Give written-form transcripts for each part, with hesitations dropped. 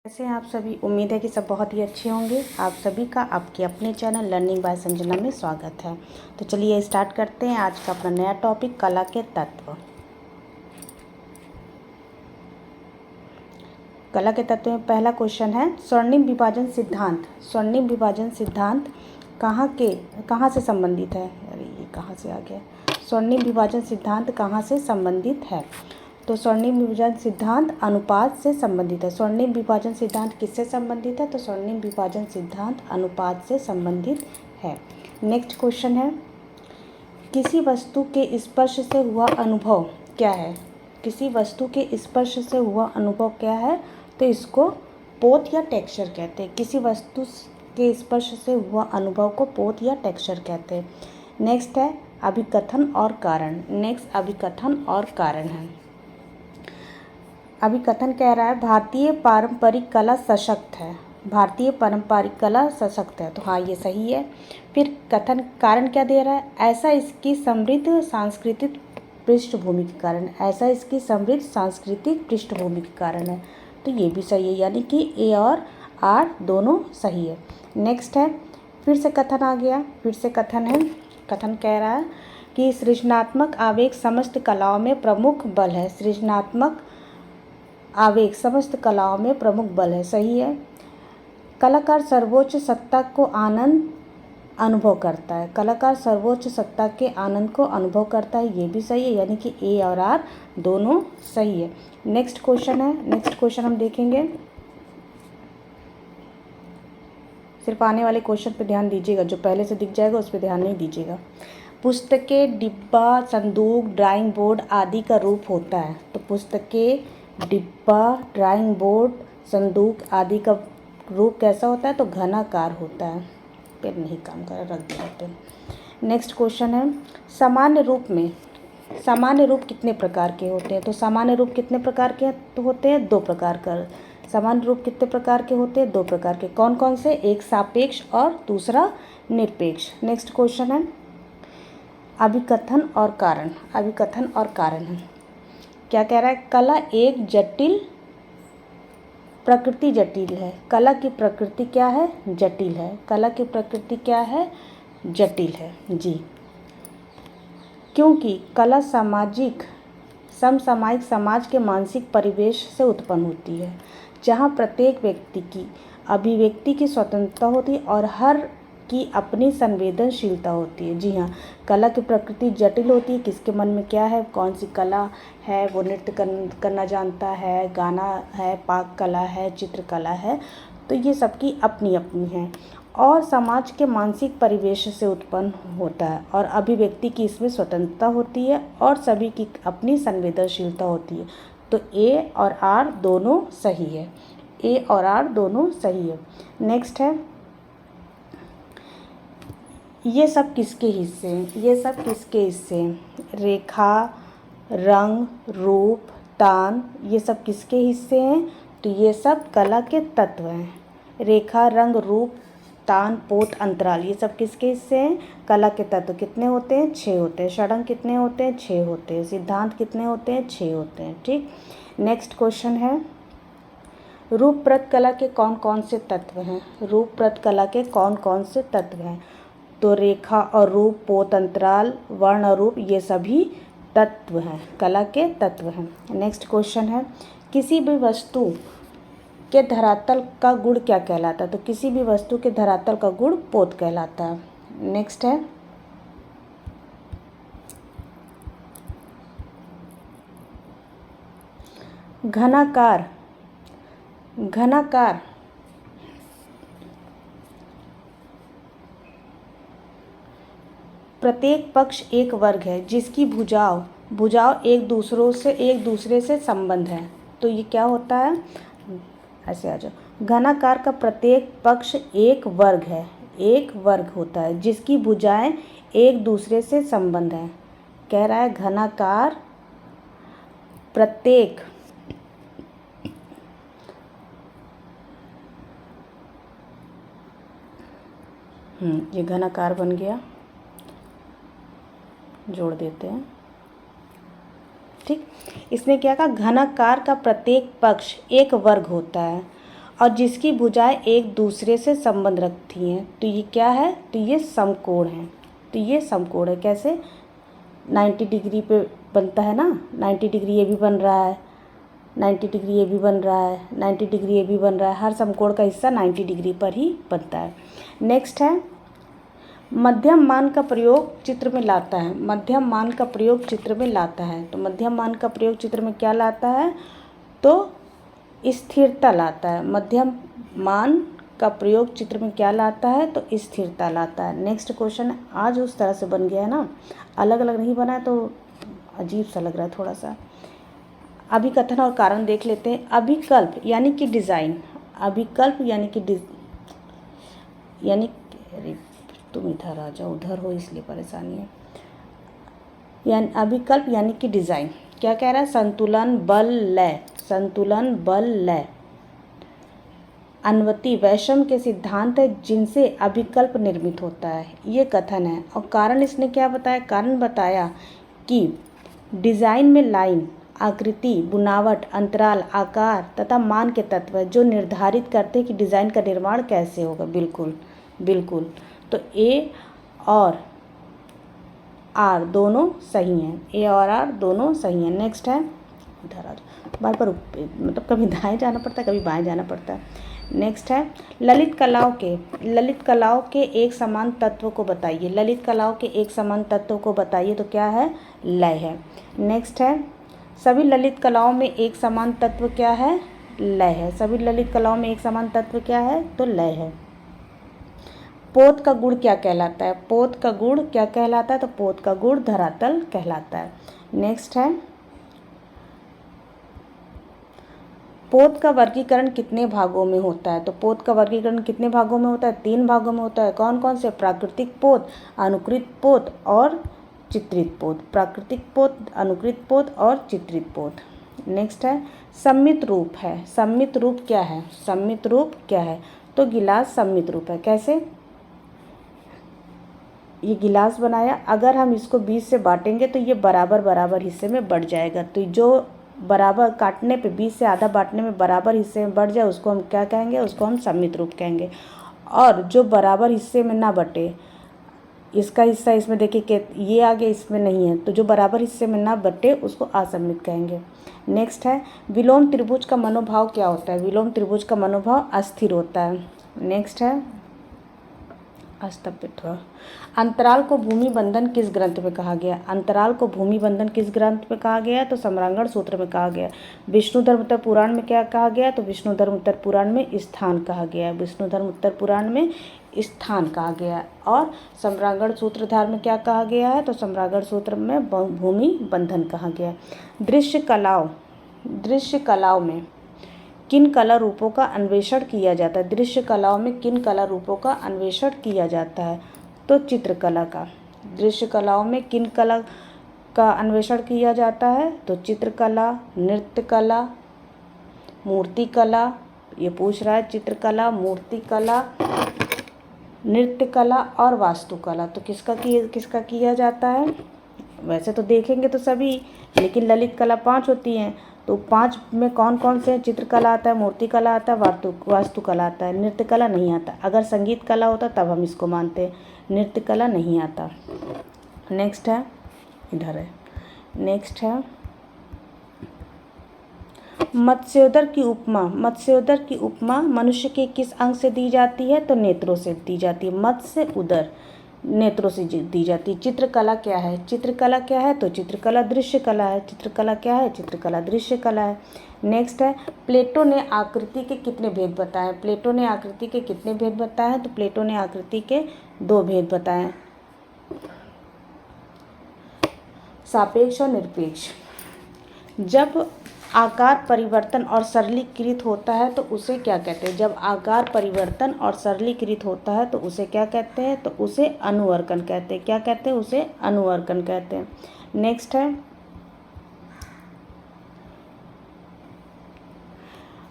कैसे हैं आप सभी। उम्मीद है कि सब बहुत ही अच्छे होंगे। आप सभी का आपके अपने चैनल लर्निंग बाय संजना में स्वागत है। तो चलिए स्टार्ट करते हैं आज का अपना नया टॉपिक, कला के तत्व। कला के तत्व में पहला क्वेश्चन है, स्वर्णिम विभाजन सिद्धांत। स्वर्णिम विभाजन सिद्धांत कहाँ से संबंधित है। अरे ये कहाँ से आ गया। स्वर्णिम विभाजन सिद्धांत कहाँ से संबंधित है। तो स्वर्णिम विभाजन सिद्धांत अनुपात से संबंधित है। स्वर्णिम विभाजन सिद्धांत किससे संबंधित है। तो स्वर्णिम विभाजन सिद्धांत अनुपात से संबंधित है। नेक्स्ट क्वेश्चन है, किसी वस्तु के स्पर्श से हुआ अनुभव क्या है। किसी वस्तु के स्पर्श से हुआ अनुभव क्या है। तो इसको पोत या टेक्सचर कहते हैं। किसी वस्तु के स्पर्श से हुआ अनुभव को पोत या टेक्सचर कहते हैं। नेक्स्ट है अभिकथन और कारण। नेक्स्ट अभिकथन और कारण है। अभिकथन कह रहा है, भारतीय पारंपरिक कला सशक्त है। भारतीय पारंपरिक कला सशक्त है, तो हाँ ये सही है। फिर कथन कारण क्या दे रहा है, ऐसा इसकी समृद्ध सांस्कृतिक पृष्ठभूमि के कारण। ऐसा इसकी समृद्ध सांस्कृतिक पृष्ठभूमि के कारण है, तो ये भी सही है, यानी कि ए और आर दोनों सही है। नेक्स्ट है, फिर से कथन आ गया। फिर से कथन है, कथन कह रहा है कि सृजनात्मक आवेग समस्त कलाओं में प्रमुख बल है। सृजनात्मक आवेग समस्त कलाओं में प्रमुख बल है, सही है। कलाकार सर्वोच्च सत्ता को आनंद अनुभव करता है। कलाकार सर्वोच्च सत्ता के आनंद को अनुभव करता है, ये भी सही है, यानी कि ए और आर दोनों सही है। नेक्स्ट क्वेश्चन है, नेक्स्ट क्वेश्चन हम देखेंगे। सिर्फ आने वाले क्वेश्चन पे ध्यान दीजिएगा, जो पहले से दिख जाएगा उस पर ध्यान नहीं दीजिएगा। पुस्तकें डिब्बा, संदूक, ड्राइंग बोर्ड आदि का रूप होता है। तो पुस्तकें, डिब्बा, ड्राइंग बोर्ड, संदूक आदि का रूप कैसा होता है। तो घनाकार होता है। पेन नहीं काम कर रहा, रख दिया पेन। नेक्स्ट क्वेश्चन है, सामान्य रूप कितने प्रकार के होते हैं। तो सामान्य रूप कितने प्रकार के होते हैं, दो प्रकार का। सामान्य रूप कितने प्रकार के होते हैं, दो प्रकार के। कौन कौन से, एक सापेक्ष और दूसरा निरपेक्ष। नेक्स्ट क्वेश्चन है, अभिकथन और कारण। अभिकथन और कारण है, क्या कह रहा है, कला एक जटिल प्रकृति जटिल है। कला की प्रकृति क्या है, जटिल है। कला की प्रकृति क्या है, जटिल है जी, क्योंकि कला समसामयिक समाज के मानसिक परिवेश से उत्पन्न होती है, जहाँ प्रत्येक व्यक्ति की अभिव्यक्ति की स्वतंत्रता होती है और हर की अपनी संवेदनशीलता होती है। जी हाँ, कला की प्रकृति जटिल होती है। किसके मन में क्या है, कौन सी कला है, वो नृत्य करना जानता है, गाना है, पाक कला है, चित्रकला है, तो ये सबकी अपनी अपनी है और समाज के मानसिक परिवेश से उत्पन्न होता है और अभिव्यक्ति की इसमें स्वतंत्रता होती है और सभी की अपनी संवेदनशीलता होती है। तो ए और आर दोनों सही है। ए और आर दोनों सही है। नेक्स्ट है, ये सब किसके हिस्से हैं। ये सब किसके हिस्से हैं, रेखा, रंग, रूप, तान, ये सब किसके हिस्से हैं। तो ये सब कला के तत्व हैं। रेखा, रंग, रूप, तान, पोत, अंतराल, ये सब किसके हिस्से हैं, कला के तत्व। कितने होते हैं, 6 होते हैं। षडंग कितने होते हैं, 6 होते हैं। सिद्धांत कितने होते हैं, 6 होते हैं। ठीक, नेक्स्ट क्वेश्चन है, रूपप्रत कला के कौन कौन से तत्व हैं। रूपप्रत कला के कौन कौन से तत्व हैं। तो रेखा और रूप, पोत, अंतराल, वर्ण और रूप, ये सभी तत्व हैं, कला के तत्व हैं। नेक्स्ट क्वेश्चन है, किसी भी वस्तु के धरातल का गुण क्या कहलाता है। तो किसी भी वस्तु के धरातल का गुण पोत कहलाता है। नेक्स्ट है, घनाकार। घनाकार प्रत्येक पक्ष एक वर्ग है जिसकी भुजाओं एक दूसरे से संबंध है। तो ये क्या होता है, ऐसे आ जाओ। घनाकार का प्रत्येक पक्ष एक वर्ग है, एक वर्ग होता है जिसकी भुजाएं एक दूसरे से संबंध है। कह रहा है घनाकार प्रत्येक ये घनाकार बन गया, जोड़ देते हैं। ठीक, इसने क्या कहा, घनाकार का प्रत्येक पक्ष एक वर्ग होता है और जिसकी भुजाएं एक दूसरे से संबंध रखती हैं। तो ये क्या है? तो ये समकोण है। तो ये समकोण है। कैसे? 90 डिग्री पे बनता है ना, 90 डिग्री ये भी बन रहा है, 90 डिग्री ये भी बन रहा है, 90 डिग्री ये भी बन रहा है। हर समकोण का हिस्सा 90 डिग्री पर ही बनता है। नेक्स्ट है मध्यम मान का प्रयोग चित्र में लाता है। मध्यम मान का प्रयोग चित्र में लाता है। तो मध्यम मान का प्रयोग चित्र में क्या लाता है? तो स्थिरता लाता है। मध्यम मान का प्रयोग चित्र में क्या लाता है? तो स्थिरता लाता है। नेक्स्ट क्वेश्चन आज उस तरह से बन गया है ना, अलग अलग नहीं बना है तो अजीब सा लग रहा है थोड़ा सा। अभिकथन और कारण देख लेते हैं। अभिकल्प यानी कि डिज़ाइन, अभिकल्प यानी कि अरे तुम इधर आ जाओ, उधर हो इसलिए परेशानी है। यानी अभिकल्प यानी कि डिज़ाइन। क्या कह रहा है? संतुलन बल लय, संतुलन बल लय अनुवति वैषम्य के सिद्धांत है जिनसे अभिकल्प निर्मित होता है। ये कथन है। और कारण इसने क्या बताया? कारण बताया कि डिज़ाइन में लाइन, आकृति, बुनावट, अंतराल, आकार तथा मान के तत्व है जो निर्धारित करते हैं कि डिज़ाइन का निर्माण कैसे होगा। बिल्कुल बिल्कुल। तो ए और आर दोनों सही हैं, ए और आर दोनों सही हैं। नेक्स्ट है, इधर आ जाओ, बार बार मतलब कभी दाएं जाना पड़ता है कभी बाएं जाना पड़ता है। नेक्स्ट है ललित कलाओं के एक समान तत्व को बताइए। ललित कलाओं के एक समान तत्व को बताइए। तो क्या है? लय है। नेक्स्ट है सभी ललित कलाओं में एक समान तत्व क्या है? लय है। सभी ललित कलाओं में एक समान तत्व क्या है? तो लय है। पोत का गुण क्या कहलाता है? पोत का गुण क्या कहलाता है? तो पोत का गुण धरातल कहलाता है। नेक्स्ट है पोत का वर्गीकरण कितने भागों में होता है? तो पोत का वर्गीकरण कितने भागों में होता है? 3 भागों में होता है। कौन कौन से? प्राकृतिक पोत, अनुकृत पोत और चित्रित पोत। प्राकृतिक पोत, अनुकृत पोत और चित्रित पोत। नेक्स्ट है सम्मित रूप है। सम्मित रूप क्या है? सम्मित रूप क्या है? तो गिलास सम्मित रूप है। कैसे? ये गिलास बनाया, अगर हम इसको 20 से बांटेंगे तो ये बराबर बराबर हिस्से में बढ़ जाएगा। तो जो बराबर काटने पे 20 से आधा बांटने में बराबर हिस्से में बढ़ जाए उसको हम क्या कहेंगे? उसको हम सम्मित रूप कहेंगे। और जो बराबर हिस्से में ना बटे, इसका हिस्सा इसमें देखिए कि ये आगे इसमें नहीं है, तो जो बराबर हिस्से में ना बटे उसको असम्मित कहेंगे। नेक्स्ट है विलोम त्रिभुज का मनोभाव क्या होता है? विलोम त्रिभुज का मनोभाव अस्थिर होता है। नेक्स्ट है अस्तपित। अंतराल को भूमि बंधन किस ग्रंथ में कहा गया? अंतराल को भूमि बंधन किस ग्रंथ में कहा गया? तो सम्रांगण सूत्र में कहा गया। विष्णु धर्म उत्तर पुराण में क्या कहा गया? तो विष्णु धर्म उत्तर पुराण में स्थान कहा गया। विष्णु धर्म उत्तर पुराण में स्थान कहा गया। और सम्रांगण सूत्रधार में क्या कहा गया है? तो सम्रांगण सूत्र में भूमि बंधन कहा गया। दृश्य कलाओं में किन कला रूपों का अन्वेषण किया जाता है? दृश्य कलाओं में किन कला रूपों का अन्वेषण किया जाता है? तो चित्रकला का। दृश्य कलाओं में किन कला का अन्वेषण किया जाता है? तो चित्रकला, नृत्य कला, मूर्ति कला। ये पूछ रहा है चित्रकला, मूर्ति कला, नृत्य कला और वास्तुकला। तो किसका किया जाता है? वैसे तो देखेंगे तो सभी, लेकिन ललित कला 5 होती हैं। तो 5 में कौन कौन से? चित्रकला आता है, मूर्ति कला आता है, वास्तुकला आता है, नृत्य कला नहीं आता। अगर संगीत कला होता तब हम इसको मानते हैं, नृत्य कला नहीं आता। नेक्स्ट है, इधर है। नेक्स्ट है मत्स्योदर की उपमा मनुष्य के किस अंग से दी जाती है? तो नेत्रों से दी जाती है। मत्स्य उदर नेत्रों से दी जाती है। चित्रकला क्या है? चित्रकला क्या है? तो चित्रकला दृश्य कला है। चित्रकला क्या है? चित्रकला दृश्य कला है। नेक्स्ट है प्लेटो ने आकृति के कितने भेद बताए? प्लेटो ने आकृति के कितने भेद बताए? तो प्लेटो ने आकृति के 2 भेद बताए, सापेक्ष और निरपेक्ष। जब आकार परिवर्तन और सरलीकृत होता है तो उसे क्या कहते हैं? जब आकार परिवर्तन और सरलीकृत होता है तो उसे क्या कहते हैं? तो उसे अनुवर्तन कहते हैं। क्या कहते हैं? उसे अनुवर्तन कहते हैं। नेक्स्ट है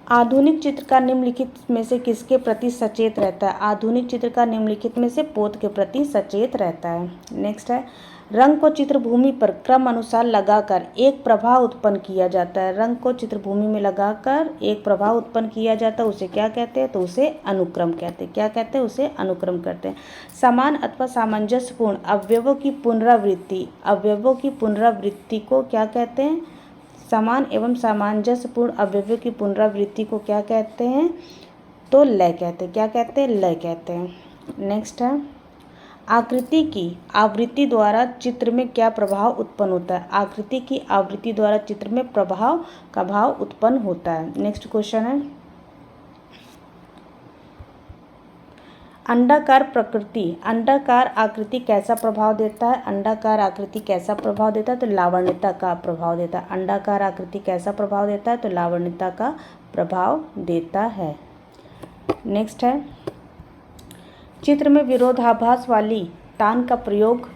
आधुनिक चित्रकार निम्नलिखित में से किसके प्रति सचेत रहता है? आधुनिक चित्रकार निम्नलिखित में से पोत के प्रति सचेत रहता है। नेक्स्ट है रंग को चित्रभूमि पर क्रम अनुसार लगाकर एक प्रभाव उत्पन्न किया जाता है। रंग को चित्रभूमि में लगाकर एक प्रभाव उत्पन्न किया जाता है, उसे क्या कहते हैं? तो उसे अनुक्रम कहते हैं। क्या कहते हैं? उसे अनुक्रम करते हैं। समान अथवा सामंजस्यपूर्ण अवयवों की पुनरावृत्ति, अवयवों की पुनरावृत्ति को क्या कहते हैं? समान एवं सामंजस्यपूर्ण अवयवों की पुनरावृत्ति को क्या कहते हैं? तो लय कहते हैं। क्या कहते हैं? लय कहते हैं। नेक्स्ट है, आकृति की आवृत्ति द्वारा चित्र में क्या प्रभाव उत्पन्न होता है? आकृति की आवृत्ति द्वारा चित्र में प्रभाव का भाव उत्पन्न होता है। नेक्स्ट क्वेश्चन है, अंडाकार प्रकृति, अंडाकार आकृति कैसा प्रभाव देता है? अंडाकार आकृति कैसा प्रभाव देता है? तो लावण्यता का प्रभाव देता है। अंडाकार आकृति कैसा प्रभाव देता है? तो लावण्यता का प्रभाव देता है। नेक्स्ट है, चित्र में विरोधाभास वाली तान का प्रयोग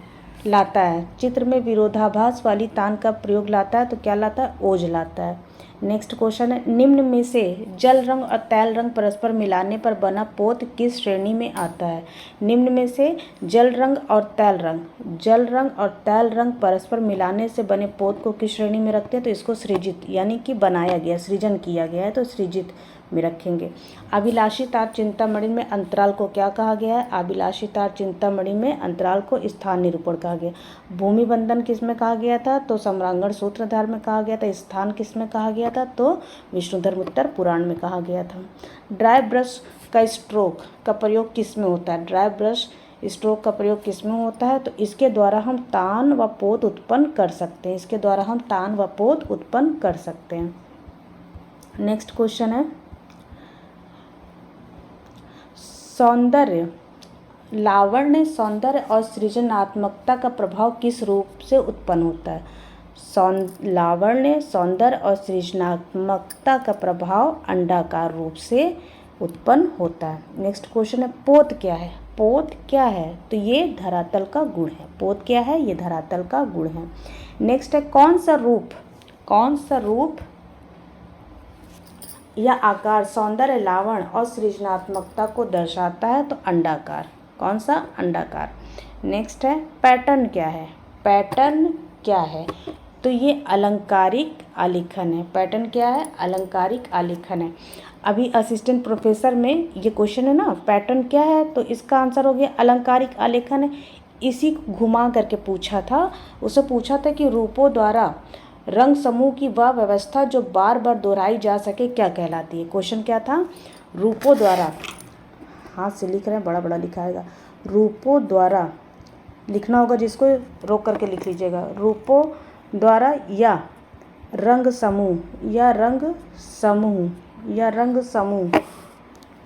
लाता है। चित्र में विरोधाभास वाली तान का प्रयोग लाता है, तो क्या लाता है? ओज लाता है। नेक्स्ट क्वेश्चन है, निम्न में से जल रंग और तैल रंग परस्पर मिलाने पर बना पोत किस श्रेणी में आता है? निम्न में से जल रंग और तैल रंग, जल रंग और तैल रंग परस्पर मिलाने से बने पोत को किस श्रेणी में रखते हैं? तो इसको सृजित यानी कि बनाया गया, सृजन किया गया है, तो सृजित में रखेंगे। अभिलाषी तार चिंतामणि में अंतराल को क्या कहा गया है? अभिलाषी तार चिंतामणि में अंतराल को स्थान निरूपण कहा गया। भूमि बंधन किस में कहा गया था? तो सम्रांगण सूत्रधार में कहा गया था। स्थान किस में कहा गया था? तो विष्णुधर्मोत्तर पुराण में कहा गया था। ड्राई ब्रश का स्ट्रोक का प्रयोग किस में होता है? ड्राई ब्रश स्ट्रोक का प्रयोग किस में होता है? तो इसके द्वारा हम तान व पोत उत्पन्न कर सकते हैं। इसके द्वारा हम तान व पोत उत्पन्न कर सकते हैं। नेक्स्ट क्वेश्चन है, सौंदर्य, लावण्य, सौंदर्य और सृजनात्मकता का प्रभाव किस रूप से उत्पन्न होता है? लावण्य, सौंदर्य और सृजनात्मकता का प्रभाव अंडाकार रूप से उत्पन्न होता है। नेक्स्ट क्वेश्चन है, पोत क्या है? पोत क्या है? तो ये धरातल का गुण है। पोत क्या है? ये धरातल का गुण है। नेक्स्ट है, कौन सा रूप या आकार सौंदर्य, लावण्य और सृजनात्मकता को दर्शाता है? तो अंडाकार। कौन सा? अंडाकार। नेक्स्ट है, पैटर्न क्या है? पैटर्न क्या है? तो ये अलंकारिक आलेखन है। पैटर्न क्या है? अलंकारिक आलेखन है। अभी असिस्टेंट प्रोफेसर में ये क्वेश्चन है ना, पैटर्न क्या है? तो इसका आंसर हो गया अलंकारिक आलेखन है। इसी को घुमा करके पूछा था, उसे पूछा था कि रूपों द्वारा रंग समूह की वह व्यवस्था जो बार बार दोहराई जा सके क्या कहलाती है? क्वेश्चन क्या था? रूपों द्वारा, हाथ से लिख रहे हैं, बड़ा बड़ा लिखाएगा, रूपों द्वारा लिखना होगा, जिसको रोक करके लिख लीजिएगा। रूपों द्वारा या रंग समूह या रंग समूह या रंग समूह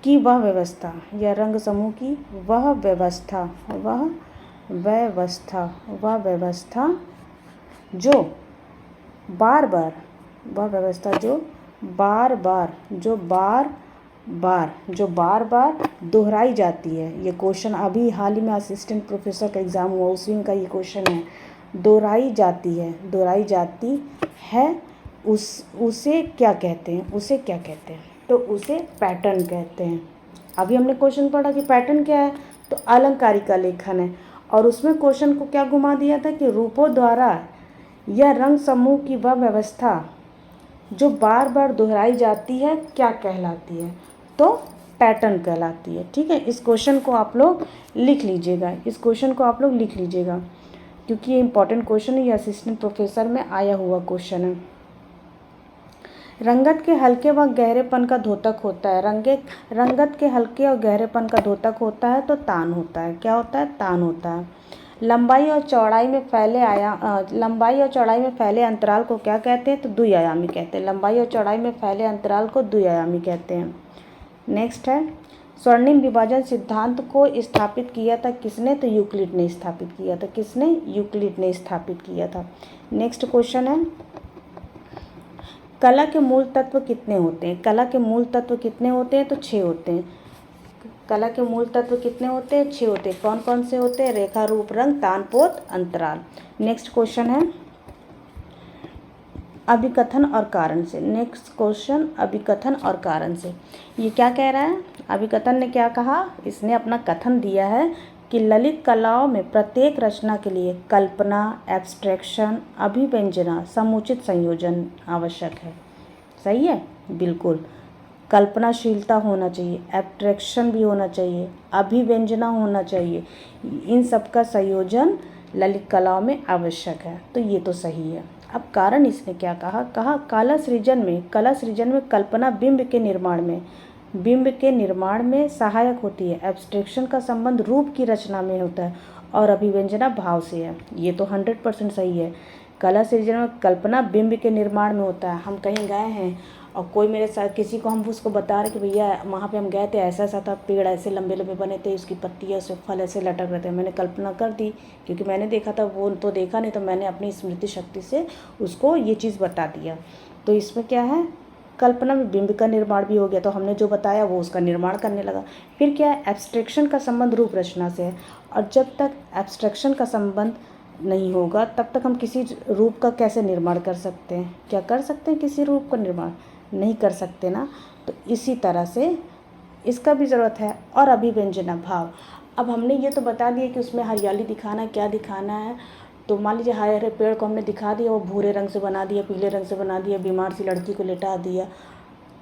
की वह व्यवस्था या रंग समूह की वह व्यवस्था जो बार बार दोहराई जाती है। ये क्वेश्चन अभी हाल ही में असिस्टेंट प्रोफेसर का एग्ज़ाम हुआ, उसी का ये क्वेश्चन है। दोहराई जाती है, उसे क्या कहते हैं? तो उसे पैटर्न कहते हैं। अभी हमने क्वेश्चन पढ़ा कि पैटर्न क्या है? तो अलंकारिक आलेखन है। और उसमें क्वेश्चन को क्या घुमा दिया था कि रूपों द्वारा या रंग समूह की वह व्यवस्था जो बार बार दोहराई जाती है क्या कहलाती है? तो पैटर्न कहलाती है। ठीक है, इस क्वेश्चन को आप लोग लिख लीजिएगा, क्योंकि ये इंपॉर्टेंट क्वेश्चन है। ये असिस्टेंट प्रोफेसर में आया हुआ क्वेश्चन है। रंगत के हल्के व गहरेपन का द्योतक होता है। रंगत के हल्के और गहरेपन का द्योतक होता है तो तान होता है। क्या होता है? तान होता है। लंबाई और चौड़ाई में फैले अंतराल को क्या कहते हैं? तो द्विआयामी कहते हैं। लंबाई और चौड़ाई में फैले अंतराल को द्विआयामी कहते हैं। नेक्स्ट है, स्वर्णिम विभाजन सिद्धांत को स्थापित किया था किसने? तो यूक्लिड ने स्थापित किया था। किसने? यूक्लिड ने स्थापित किया था। नेक्स्ट क्वेश्चन है, कला के मूल तत्व कितने होते हैं? कला के मूल तत्व कितने होते हैं? तो 6 होते हैं। कला के मूल तत्व कितने होते हैं? 6 होते हैं। कौन कौन से होते हैं? रेखा, रूप, रंग, तान, पोत, अंतराल। नेक्स्ट क्वेश्चन है, अभिकथन और कारण से। नेक्स्ट क्वेश्चन, अभिकथन और कारण से। ये क्या कह रहा है? अभिकथन ने क्या कहा? इसने अपना कथन दिया है कि ललित कलाओं में प्रत्येक रचना के लिए कल्पना, एब्स्ट्रैक्शन, अभिव्यंजना, समुचित संयोजन आवश्यक है। सही है, बिल्कुल। कल्पनाशीलता होना चाहिए, एब्स्ट्रैक्शन भी होना चाहिए, अभिव्यंजना होना चाहिए, इन सब का संयोजन ललित कलाओं में आवश्यक है। तो ये तो सही है। अब कारण इसने क्या कहा, कला सृजन में कल्पना बिंब के निर्माण में सहायक होती है। एब्स्ट्रैक्शन का संबंध रूप की रचना में होता है और अभिव्यंजना भाव से है। ये तो 100% सही है। कला सृजन में कल्पना बिंब के निर्माण में होता है। हम कहीं गए हैं और कोई मेरे साथ किसी को हम उसको बता रहे कि भैया वहाँ पे हम गए थे, ऐसा ऐसा था, पेड़ ऐसे लंबे लंबे बने थे, उसकी पत्तियाँ उसके फल ऐसे लटक रहे थे। मैंने कल्पना कर दी क्योंकि मैंने देखा था, वो तो देखा नहीं, तो मैंने अपनी स्मृति शक्ति से उसको ये चीज़ बता दिया। तो इसमें क्या है, कल्पना में बिंब का निर्माण भी हो गया, तो हमने जो बताया वो उसका निर्माण करने लगा। फिर क्या है, एब्स्ट्रैक्शन का संबंध रूप रचना से है, और जब तक एब्स्ट्रैक्शन का संबंध नहीं होगा तब तक हम किसी रूप का कैसे निर्माण कर सकते हैं? क्या कर सकते हैं किसी रूप का निर्माण? नहीं कर सकते ना। तो इसी तरह से इसका भी ज़रूरत है। और अभिव्यंजना भाव, अब हमने ये तो बता दिया कि उसमें हरियाली दिखाना है, क्या दिखाना है। तो मान लीजिए हरे पेड़ को हमने दिखा दिया, वो भूरे रंग से बना दिया, पीले रंग से बना दिया, बीमार सी लड़की को लेटा दिया,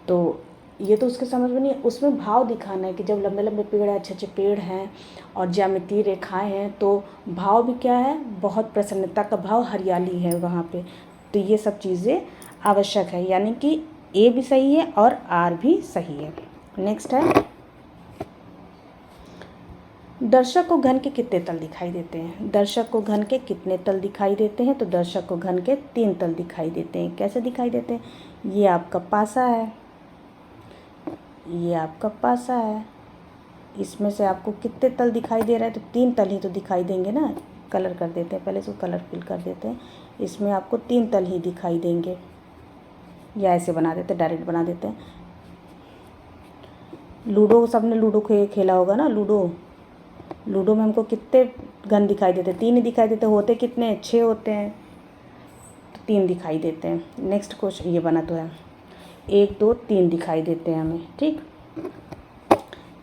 तो ये तो उसके समझ में नहीं है। उसमें भाव दिखाना है कि जब लंबे लंबे पेड़ हैं, अच्छे अच्छे पेड़ हैं और ज्यामितीय रेखाएं हैं, तो भाव भी क्या है, बहुत प्रसन्नता का भाव, हरियाली है वहाँ पे। तो ये सब चीज़ें आवश्यक है, यानी कि ए भी सही है और आर भी सही है। नेक्स्ट है, दर्शक को घन के कितने तल दिखाई देते हैं? दर्शक को घन के कितने तल दिखाई देते हैं? तो दर्शक को घन के 3 तल दिखाई देते हैं। कैसे दिखाई देते हैं? ये आपका पासा है, ये आपका पासा है, इसमें से आपको कितने तल दिखाई दे रहा है? तो 3 तल ही तो दिखाई देंगे ना। कलर कर देते हैं, पहले इसको कलर फिल कर देते हैं। इसमें आपको 3 तल ही दिखाई देंगे, या ऐसे बना देते, डायरेक्ट बना देते हैं। लूडो, सबने लूडो खेला होगा ना। लूडो में हमको कितने घन दिखाई देते? 3 ही दिखाई देते। होते कितने? 6 होते हैं, तो 3 दिखाई देते हैं। नेक्स्ट क्वेश्चन ये बना तो है, 1 2 3 दिखाई देते हैं हमें, ठीक।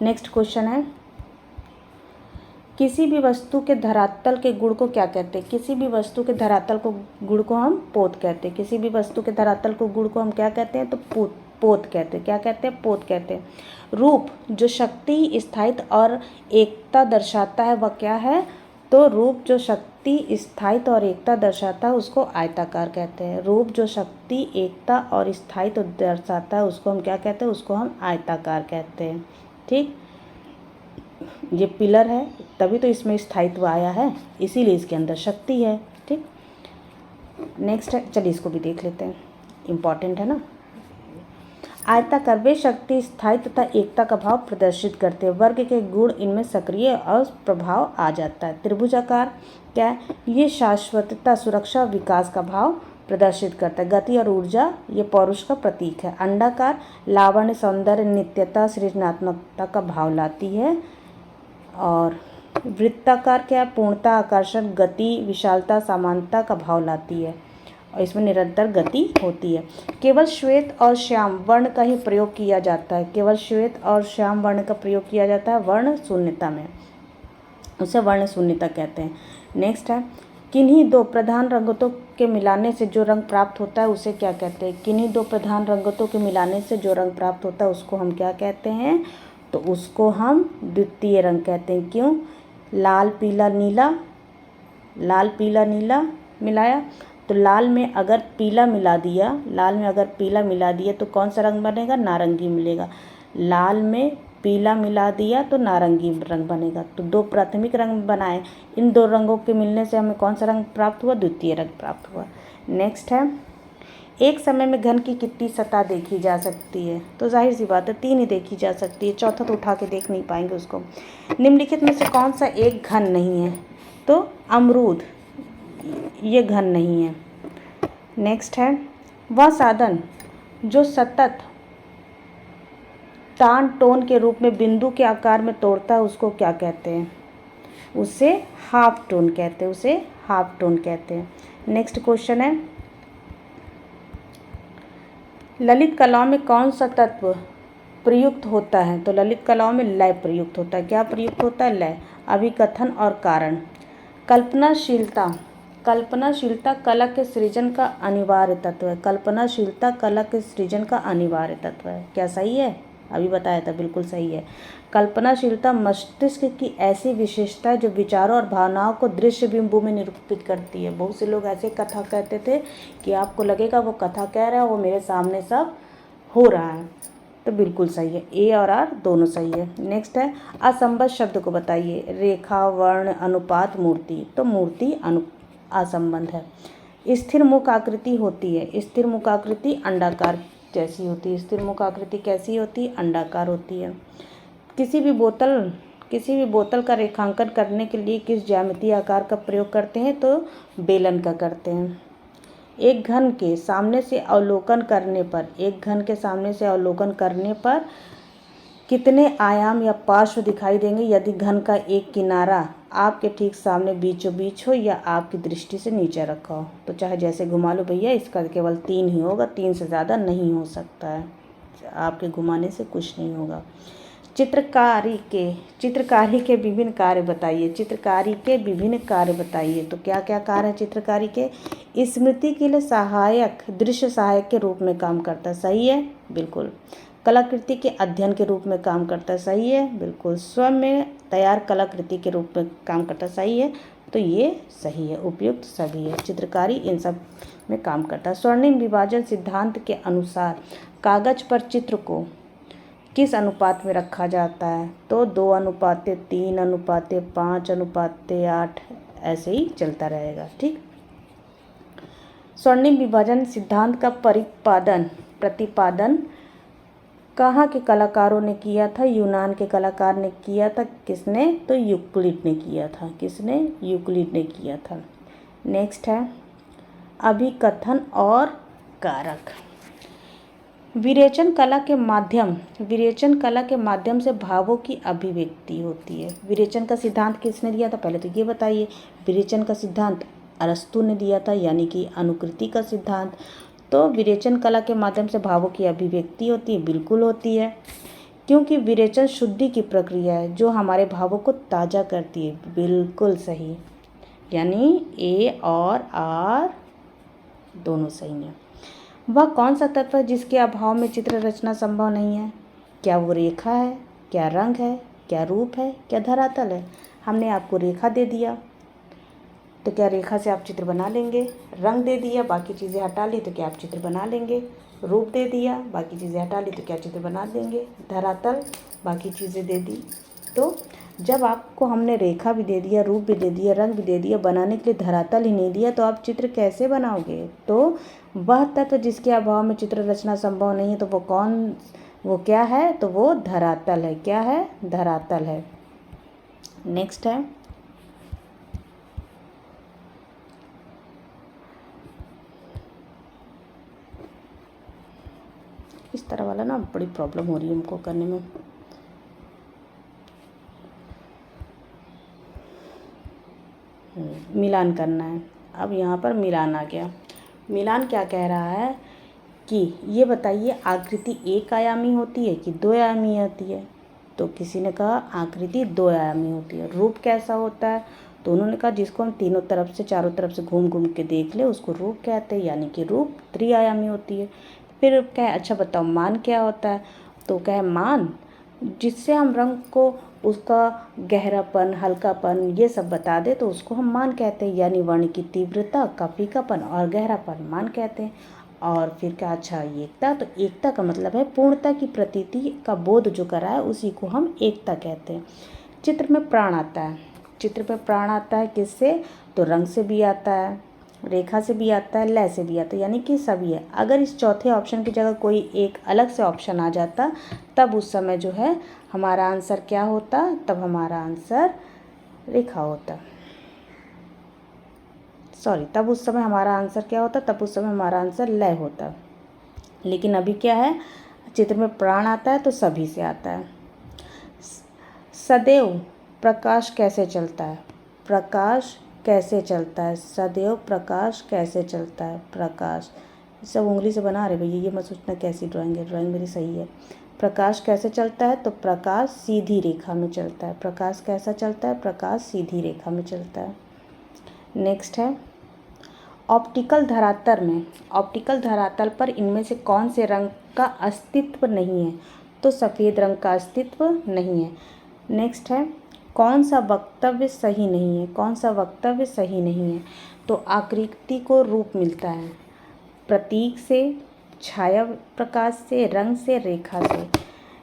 नेक्स्ट क्वेश्चन है, किसी भी वस्तु के धरातल के गुण को क्या कहते हैं? किसी भी वस्तु के धरातल को गुण को हम पोत कहते हैं। किसी भी वस्तु के धरातल को गुण को हम क्या कहते हैं? तो पोत कहते हैं। क्या कहते हैं? पोत कहते हैं। रूप जो शक्ति, स्थायित्व और एकता दर्शाता है वह क्या है? तो रूप जो शक्ति, स्थायित्व और एकता दर्शाता है उसको आयताकार कहते हैं। रूप जो शक्ति, एकता और स्थायित्व दर्शाता है उसको हम क्या कहते हैं? उसको हम आयताकार कहते हैं, ठीक। ये पिलर है, तभी तो इसमें स्थायित्व आया है, इसीलिए इसके अंदर शक्ति है, ठीक। नेक्स्ट है, चलिए इसको भी देख लेते हैं, इम्पॉर्टेंट है ना। आयताकार वे शक्ति, स्थायित्व तथा एकता का भाव प्रदर्शित करते हैं। वर्ग के गुण इनमें सक्रिय और प्रभाव आ जाता है। त्रिभुजाकार क्या है? ये शाश्वतता, सुरक्षा, विकास का भाव प्रदर्शित करता है। गति और ऊर्जा ये पौरुष का प्रतीक है। अंडाकार लावण्य, सौंदर्य, नित्यता, सृजनात्मकता का भाव लाती है। और वृत्ताकार क्या है? पूर्णता, आकर्षण, गति, विशालता, समानता का भाव लाती है और इसमें निरंतर गति होती है। केवल श्वेत और श्याम वर्ण का ही प्रयोग किया जाता है। केवल श्वेत और श्याम वर्ण का प्रयोग किया जाता है वर्ण शून्यता में, उसे वर्ण शून्यता कहते हैं। नेक्स्ट है, किन्हीं 2 प्रधान रंगतों के मिलाने से जो रंग प्राप्त होता है उसे क्या कहते हैं? किन्हीं 2 प्रधान रंगतों के मिलाने से जो रंग प्राप्त होता है उसको हम क्या कहते हैं? तो उसको हम द्वितीय रंग कहते हैं। क्यों? लाल पीला नीला, लाल पीला नीला मिलाया, तो लाल में अगर पीला मिला दिया, लाल में अगर पीला मिला दिया तो कौन सा रंग बनेगा? नारंगी मिलेगा। लाल में पीला मिला दिया तो नारंगी रंग बनेगा। तो 2 प्राथमिक रंग बनाए, इन 2 रंगों के मिलने से हमें कौन सा रंग प्राप्त हुआ? द्वितीय रंग प्राप्त हुआ। नेक्स्ट है, एक समय में घन की कितनी सतह देखी जा सकती है? तो जाहिर सी बात है 3 ही देखी जा सकती है, चौथा तो उठा के देख नहीं पाएंगे उसको। निम्नलिखित में से कौन सा एक घन नहीं है? तो अमरूद, ये घन नहीं है। नेक्स्ट है, वह साधन जो सतत तान टोन के रूप में बिंदु के आकार में तोड़ता है उसको क्या कहते हैं? उसे हाफ टोन कहते हैं, उसे हाफ टोन कहते हैं। नेक्स्ट क्वेश्चन है, ललित कलाओं में कौन सा तत्व प्रयुक्त होता है, तो ललित कलाओं में लय प्रयुक्त होता है। क्या प्रयुक्त होता है? लय। अभिकथन और कारण। कल्पनाशीलता। कल्पनाशीलता कला के सृजन का अनिवार्य तत्व है। कल्पनाशीलता कला के सृजन का अनिवार्य तत्व है। क्या सही है? अभी बताया था, बिल्कुल सही है। कल्पनाशीलता मस्तिष्क की ऐसी विशेषता है जो विचारों और भावनाओं को दृश्य बिंबु में निरूपित करती है। बहुत से लोग ऐसे कथा कहते थे कि आपको लगेगा वो कथा कह रहा है, वो मेरे सामने सब हो रहा है। तो बिल्कुल सही है, ए और आर दोनों सही है। नेक्स्ट है असंबद्ध शब्द को बताइए। रेखा, वर्ण, अनुपात, मूर्ति। तो मूर्ति असंबद्ध है। स्थिर मुख आकृति होती है। स्थिर मुख आकृति अंडाकार जैसी होती है। स्थिर मुख आकृति कैसी होती है? अंडाकार होती है। किसी भी बोतल का रेखांकन करने के लिए किस ज्यामितीय आकार का प्रयोग करते हैं? तो बेलन का करते हैं। एक घन के सामने से अवलोकन करने पर कितने आयाम या पार्श्व दिखाई देंगे यदि घन का एक किनारा आपके ठीक सामने बीचों बीच हो या आपकी दृष्टि से नीचे रखा हो? तो चाहे जैसे घुमा लो भैया, इसका केवल 3 ही होगा, 3 से ज़्यादा नहीं हो सकता है। आपके घुमाने से कुछ नहीं होगा। चित्रकारी के विभिन्न कार्य बताइए। चित्रकारी के विभिन्न कार्य बताइए। तो क्या क्या कार्य है चित्रकारी के? स्मृति के लिए सहायक, दृश्य सहायक के रूप में काम करता है। सही है, बिल्कुल। कलाकृति के अध्ययन के रूप में काम करता है। सही है, बिल्कुल। स्वयं में तैयार कलाकृति के रूप में काम करता है। सही है, तो ये सही है, उपयुक्त सभी है। चित्रकारी इन सब में काम करता है। स्वर्णिम विभाजन सिद्धांत के अनुसार कागज पर चित्र को किस अनुपात में रखा जाता है? तो 2:3:5:5:8 ऐसे ही चलता रहेगा। ठीक। स्वर्णिम विभाजन सिद्धांत का प्रतिपादन कहाँ के कलाकारों ने किया था? यूनान के कलाकार ने किया था। किसने? तो यूक्लिड ने किया था। किसने? यूक्लिड ने किया था। नेक्स्ट है अभिकथन और कारक। विरेचन कला के माध्यम से भावों की अभिव्यक्ति होती है। विरेचन का सिद्धांत किसने दिया था? पहले तो ये बताइए। विरेचन का सिद्धांत अरस्तु ने दिया था, यानी कि अनुकृति का सिद्धांत। तो विरेचन कला के माध्यम से भावों की अभिव्यक्ति होती है। बिल्कुल होती है, क्योंकि विरेचन शुद्धि की प्रक्रिया है जो हमारे भावों को ताज़ा करती है। बिल्कुल सही, यानी ए और आर दोनों सही हैं। वह कौन सा तत्व है जिसके अभाव में चित्र रचना संभव नहीं है? क्या वो रेखा है? क्या रंग है? क्या रूप है? क्या धरातल है? हमने आपको रेखा दे दिया, तो क्या रेखा से आप चित्र बना लेंगे? रंग दे दिया, बाकी चीज़ें हटा ली, तो क्या आप चित्र बना लेंगे? रूप दे दिया, बाकी चीज़ें हटा ली, तो क्या चित्र बना देंगे? धरातल, बाकी चीज़ें दे दी। तो जब आपको हमने रेखा भी दे दिया, रूप भी दे दिया, रंग भी दे दिया, बनाने के लिए धरातल ही नहीं दिया, तो आप चित्र कैसे बनाओगे? तो वह तत्व जिसके अभाव में चित्र रचना संभव नहीं है, तो वो क्या है? तो वो धरातल है। क्या है? धरातल है। नेक्स्ट है इस तरह वाला ना, बड़ी प्रॉब्लम हो रही है हमको करने में। मिलान करना है। अब यहाँ पर मिलान आ गया। मिलान क्या कह रहा है कि ये बताइए आकृति एक आयामी होती है कि 2 आयामी होती है? तो किसी ने कहा आकृति 2 आयामी होती है। रूप कैसा होता है? तो उन्होंने कहा जिसको हम तीनों तरफ से, चारों तरफ से घूम घूम के देख ले उसको रूप कहते हैं, यानी कि रूप 3 आयामी होती है। फिर क्या है? अच्छा बताओ मान क्या होता है? तो क्या है? मान जिससे हम रंग को, उसका गहरापन, हल्कापन, ये सब बता दे तो उसको हम मान कहते हैं, यानी वर्ण की तीव्रता का फीकापन और गहरापन मान कहते हैं। और फिर क्या? अच्छा एकता, तो एकता का मतलब है पूर्णता की प्रतीति का बोध जो करा है उसी को हम एकता कहते हैं। चित्र में प्राण आता है। चित्र में प्राण आता है किससे? तो रंग से भी आता है, रेखा से भी आता है, लय से भी आता है, यानी कि सभी है। अगर इस चौथे ऑप्शन की जगह कोई एक अलग से ऑप्शन आ जाता तब उस समय जो है हमारा आंसर क्या होता? तब हमारा आंसर रेखा होता। तब उस समय हमारा आंसर क्या होता? तब उस समय हमारा आंसर लय होता। लेकिन अभी क्या है? चित्र में प्राण आता है तो सभी से आता है। सदैव प्रकाश कैसे चलता है? प्रकाश कैसे चलता है? सदैव प्रकाश कैसे चलता है? प्रकाश सब उंगली से बना रहे भैया, ये मत सोचना कैसी ड्राइंग है, ड्राइंग मेरी सही है। प्रकाश कैसे चलता है? तो प्रकाश सीधी रेखा में चलता है। प्रकाश कैसा चलता है? प्रकाश सीधी रेखा में चलता है। नेक्स्ट है ऑप्टिकल धरातल पर इनमें से कौन से रंग का अस्तित्व नहीं है? तो सफ़ेद रंग का अस्तित्व नहीं है। नेक्स्ट है कौन सा वक्तव्य सही नहीं है? कौन सा वक्तव्य सही नहीं है? तो आकृति को रूप मिलता है प्रतीक से, छाया प्रकाश से, रंग से, रेखा से।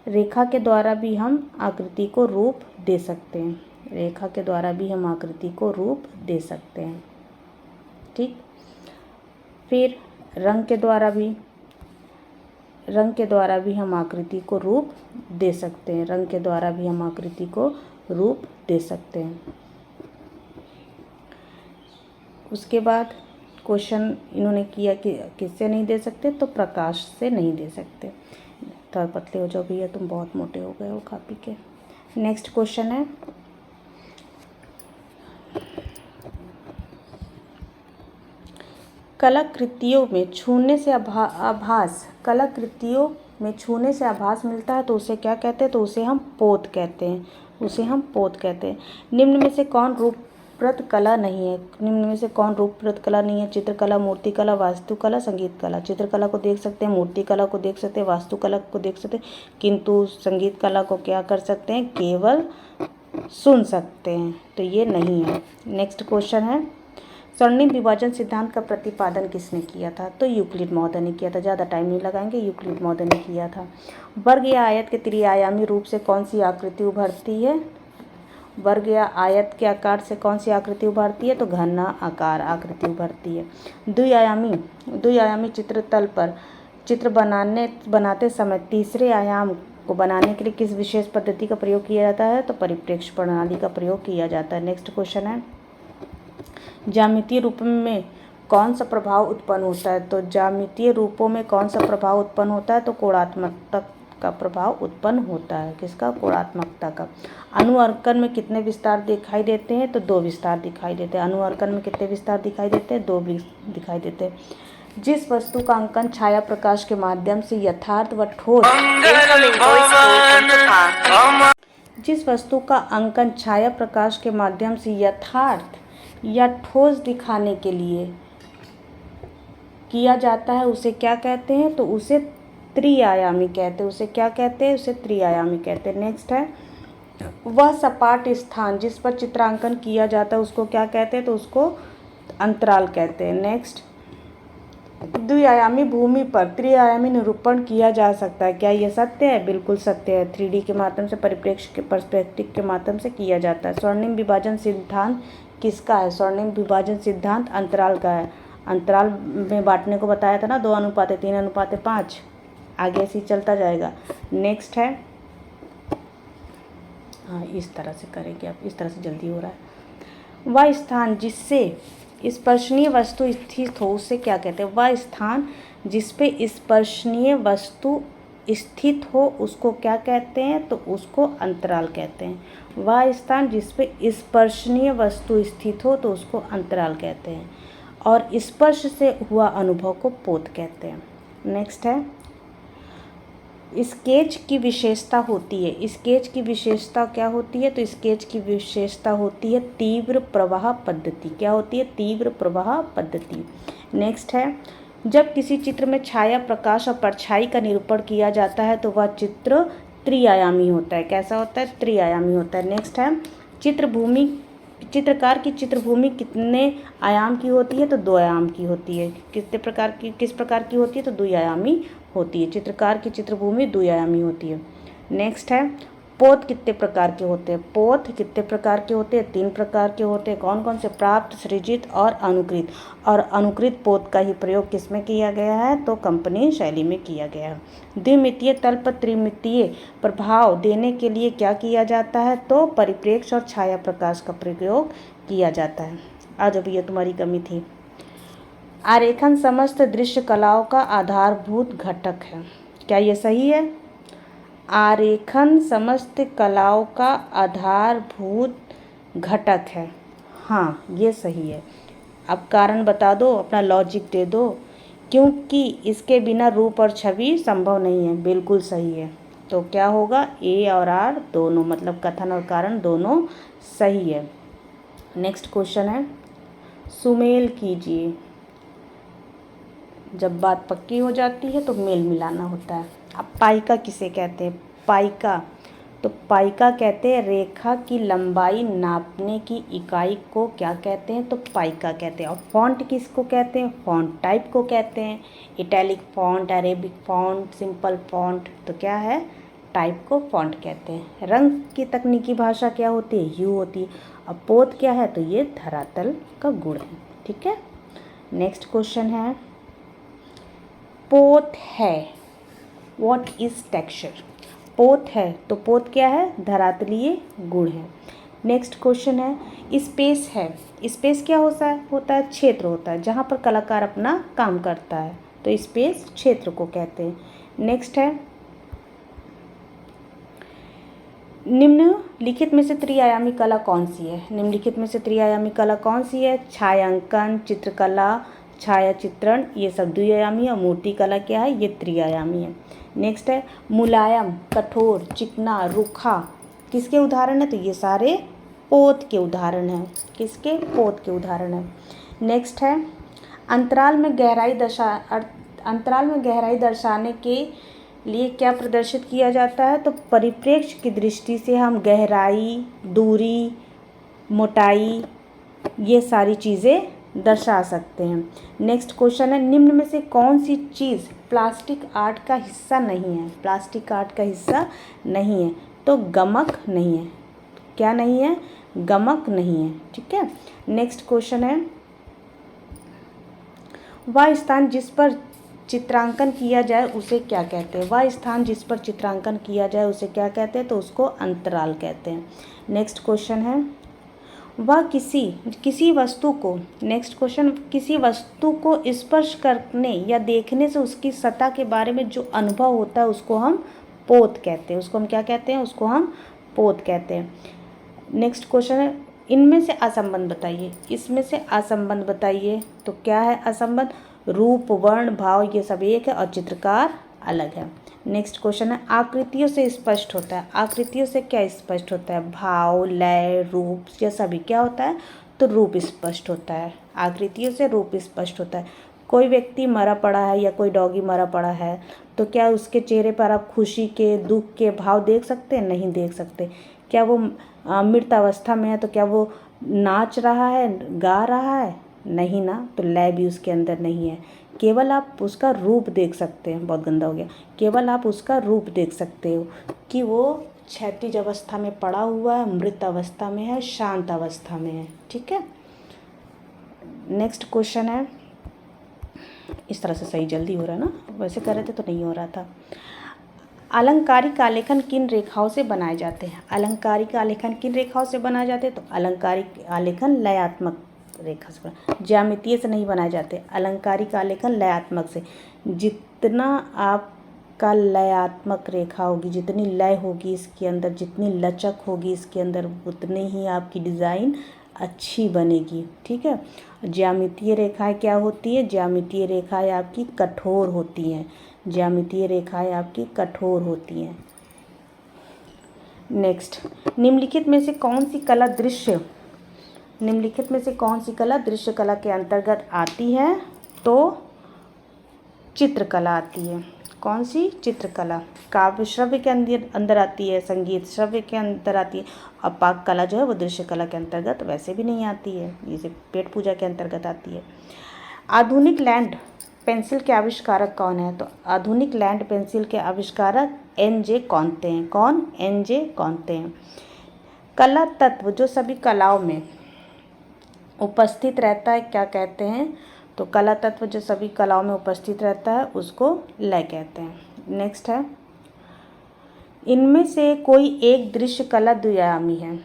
रेखा के द्वारा भी हम आकृति को रूप दे सकते हैं। रेखा के द्वारा भी हम आकृति को रूप दे सकते हैं। ठीक। फिर रंग के द्वारा भी हम आकृति को रूप दे सकते हैं। रंग के द्वारा भी हम आकृति को रूप दे सकते हैं। उसके बाद क्वेश्चन इन्होंने किया कि किससे नहीं दे सकते? तो प्रकाश से नहीं दे सकते। थोड़ा पतले हो जाओ भैया, तुम बहुत मोटे हो गए हो खा पी के। नेक्स्ट क्वेश्चन है कलाकृतियों में छूने से आभास मिलता है तो उसे क्या कहते हैं? तो उसे हम पोत कहते हैं। निम्न में से कौन रूपप्रद कला नहीं है? चित्रकला, मूर्तिकला, वास्तुकला, संगीत कला। चित्रकला को देख सकते हैं, मूर्तिकला को देख सकते हैं, वास्तुकला को देख सकते हैं, किंतु संगीत कला को क्या कर सकते हैं? केवल सुन सकते हैं। तो ये नहीं है। नेक्स्ट क्वेश्चन है स्वर्णिम विभाजन सिद्धांत का प्रतिपादन किसने किया था? तो यूक्लिड महोदय ने किया था। ज़्यादा टाइम नहीं लगाएंगे, यूक्लिड महोदय ने किया था। वर्ग या आयत के त्रिआयामी रूप से कौन सी आकृति उभरती है? वर्ग या आयत के आकार से कौन सी आकृति उभरती है? तो घना आकार आकृति उभरती है। द्विआयामी चित्रतल पर चित्र बनाते समय तीसरे आयाम को बनाने के लिए किस विशेष पद्धति का प्रयोग किया जाता है? तो परिप्रेक्ष्य प्रणाली का प्रयोग किया जाता है। नेक्स्ट क्वेश्चन है ज्यामितीय रूप में कौन सा प्रभाव उत्पन्न होता है? तो ज्यामितीय रूपों में कौन सा प्रभाव उत्पन्न होता है? तो कोणात्मकता का प्रभाव उत्पन्न होता है। किसका? कोणात्मकता का। अनुअर्कन में कितने विस्तार दिखाई देते हैं? तो 2 विस्तार दिखाई देते हैं। अनुअर्कन में कितने विस्तार दिखाई देते हैं? 2 दिखाई देते हैं। जिस वस्तु का अंकन छाया प्रकाश के माध्यम से यथार्थ व ठोस या ठोस दिखाने के लिए किया जाता है उसे क्या कहते हैं? तो उसे त्रिआयामी कहते हैं। उसे क्या कहते हैं? उसे त्रिआयामी कहते हैं। नेक्स्ट है वह सपाट स्थान जिस पर चित्रांकन किया जाता है उसको क्या कहते हैं? तो उसको अंतराल कहते हैं। नेक्स्ट द्विआयामी भूमि पर त्रिआयामी निरूपण किया जा सकता है। क्या यह सत्य है? बिल्कुल सत्य है। 3D के माध्यम से, परिप्रेक्ष्य के पर्सपेक्टिव के माध्यम से किया जाता है। स्वर्णिम विभाजन सिद्धांत किसका है? स्वर्णिम विभाजन सिद्धांत अंतराल का है। अंतराल में बांटने को बताया था ना, 2:3:5। आगे ऐसे ही चलता जाएगा। नेक्स्ट है हाँ, इस तरह से करेंगे आप, इस तरह से जल्दी हो रहा है। वह स्थान जिससे स्पर्शनीय वस्तु स्थित हो उसे क्या कहते हैं? वह स्थान जिस पे स्पर्शनीय वस्तु स्थित हो उसको क्या कहते हैं? तो उसको अंतराल कहते हैं। वह स्थान जिस पे स्पर्शनीय वस्तु स्थित हो तो उसको अंतराल कहते हैं। और स्पर्श से हुआ अनुभव को पोत कहते हैं। नेक्स्ट है स्केच की विशेषता होती है। स्केच की विशेषता क्या होती है? तो स्केच की विशेषता होती है तीव्र प्रवाह पद्धति। क्या होती है? तीव्र प्रवाह पद्धति। नेक्स्ट है जब किसी चित्र में छाया, प्रकाश और परछाई का निरूपण किया जाता है तो वह चित्र त्रिआयामी होता है। कैसा होता है? त्रिआयामी होता है। नेक्स्ट है चित्रकार की चित्रभूमि कितने आयाम की होती है? तो 2 आयाम की होती है। किस प्रकार की होती है? तो द्विआयामी होती है। चित्रकार की चित्रभूमि द्विआयामी होती है। नेक्स्ट है पोत कितने प्रकार के होते हैं? पोत कितने प्रकार के होते हैं? 3 प्रकार के होते हैं। कौन कौन से? प्राप्त, सृजित और अनुकृत। और अनुकृत पोत का ही प्रयोग किसमें किया गया है? तो कंपनी शैली में किया गया है। द्विमितीय तल पर त्रिमितीय प्रभाव देने के लिए क्या किया जाता है? तो परिप्रेक्ष्य और छाया प्रकाश का प्रयोग किया जाता है। आज अभी ये तुम्हारी कमी थी। आरेखन समस्त दृश्य कलाओं का आधारभूत घटक है। क्या ये सही है? आरेखन समस्त कलाओं का आधारभूत घटक है। हाँ, ये सही है। अब कारण बता दो, अपना लॉजिक दे दो, क्योंकि इसके बिना रूप और छवि संभव नहीं है। बिल्कुल सही है। तो क्या होगा, ए और आर दोनों, मतलब कथन और कारण दोनों सही है। नेक्स्ट क्वेश्चन है, सुमेल कीजिए। जब बात पक्की हो जाती है तो मेल मिलाना होता है। अब पाइका किसे कहते हैं? पाइका, तो पाइका कहते हैं रेखा की लंबाई नापने की इकाई को क्या कहते हैं? तो पाइका कहते हैं। और फॉन्ट किसको कहते हैं? फॉन्ट टाइप को कहते हैं। Italic font, Arabic font, simple font, तो क्या है? टाइप को फॉन्ट कहते हैं। रंग की तकनीकी भाषा क्या होती है? ह्यू होती है। अब पोत क्या है? तो ये धरातल का गुण है। ठीक है। नेक्स्ट क्वेश्चन है, पोत है, व्हाट इज टेक्सचर? पोत है, तो पोत क्या है? धरातलीय गुण है। नेक्स्ट क्वेश्चन है, स्पेस है। स्पेस क्या होता है? क्षेत्र होता है, जहाँ पर कलाकार अपना काम करता है, तो स्पेस क्षेत्र को कहते हैं। नेक्स्ट है, निम्नलिखित में से त्रिआयामी कला कौन सी है? निम्नलिखित में से त्रिआयामी कला कौन सी है? छायांकन, चित्रकला, छाया चित्रण, ये सब द्विआयामी है। और मूर्ति कला क्या है? ये त्रिआयामी है। नेक्स्ट है, मुलायम, कठोर, चिकना, रूखा, किसके उदाहरण है? तो ये सारे पोत के उदाहरण हैं। किसके? पोत के उदाहरण हैं। नेक्स्ट है, अंतराल में गहराई दर्शाने के लिए क्या प्रदर्शित किया जाता है? तो परिप्रेक्ष्य की दृष्टि से हम गहराई, दूरी, मोटाई, ये सारी चीज़ें दर्शा सकते हैं। नेक्स्ट क्वेश्चन है, निम्न में से कौन सी चीज़ प्लास्टिक आर्ट का हिस्सा नहीं है? प्लास्टिक आर्ट का हिस्सा नहीं है, तो गमक नहीं है। क्या नहीं है? गमक नहीं है। ठीक है। नेक्स्ट क्वेश्चन है, वह स्थान जिस पर चित्रांकन किया जाए उसे क्या कहते हैं? वह स्थान जिस पर चित्रांकन किया जाए उसे क्या कहते हैं? तो उसको अंतराल कहते हैं। नेक्स्ट क्वेश्चन है, वह किसी वस्तु को, नेक्स्ट क्वेश्चन, किसी वस्तु को स्पर्श करने या देखने से उसकी सतह के बारे में जो अनुभव होता है उसको हम पोत कहते हैं। उसको हम क्या कहते हैं? उसको हम पोत कहते हैं। नेक्स्ट क्वेश्चन है, इनमें से असंबंध बताइए। इसमें से असंबंध बताइए, तो क्या है असंबंध? रूप, वर्ण, भाव, ये सब एक है और चित्रकार अलग है। नेक्स्ट क्वेश्चन है, आकृतियों से स्पष्ट होता है। आकृतियों से क्या स्पष्ट होता है? भाव, लय, रूप, ये सभी क्या होता है? तो रूप स्पष्ट होता है। आकृतियों से रूप स्पष्ट होता है। कोई व्यक्ति मरा पड़ा है या कोई डॉगी मरा पड़ा है, तो क्या उसके चेहरे पर आप खुशी के, दुख के भाव देख सकते हैं? नहीं देख सकते। क्या वो मृत अवस्था में है तो क्या वो नाच रहा है, गा रहा है? नहीं ना, तो लय भी उसके अंदर नहीं है। केवल आप उसका रूप देख सकते हैं। बहुत गंदा हो गया। केवल आप उसका रूप देख सकते हो कि वो क्षैतिज अवस्था में पड़ा हुआ है, मृत अवस्था में है, शांत अवस्था में है। ठीक है। नेक्स्ट क्वेश्चन है, इस तरह से सही जल्दी हो रहा है ना, वैसे कर रहे थे तो नहीं हो रहा था। अलंकारिक आलेखन किन रेखाओं से बनाए जाते हैं? अलंकारिक आलेखन किन रेखाओं से बनाए जाते हैं? तो अलंकारिक आलेखन लयात्मक रेखा से ज्यामितीय से नहीं बनाए जाते। अलंकारिक आलेखन लयात्मक से। जितना आपका लयात्मक रेखा होगी, जितनी लय होगी इसके अंदर, जितनी लचक होगी इसके अंदर, उतनी ही आपकी डिज़ाइन अच्छी बनेगी। ठीक है। ज्यामितीय रेखाएं क्या होती है? ज्यामितीय रेखाएं आपकी कठोर होती हैं। ज्यामितीय रेखाएं आपकी कठोर होती हैं। नेक्स्ट, निम्नलिखित में से कौन सी कला दृश्य कला के अंतर्गत आती है? तो चित्रकला आती है। कौन सी? चित्रकला। काव्य श्रव्य के अंदर आती है, संगीत श्रव्य के अंदर आती है, और पाक कला जो है वो दृश्य कला के अंतर्गत वैसे भी नहीं आती है, जैसे पेट पूजा के अंतर्गत आती है। आधुनिक लैंड पेंसिल के आविष्कारक कौन है? तो आधुनिक लैंड पेंसिल के आविष्कारक N.J. कौंते हैं। कौन? N.J. कौंते हैं। कला तत्व जो सभी कलाओं में उपस्थित रहता है क्या कहते हैं? तो कला तत्व जो सभी कलाओं में उपस्थित रहता है उसको लय कहते हैं। नेक्स्ट है, इनमें से कोई एक दृश्य कला द्विआयामी है।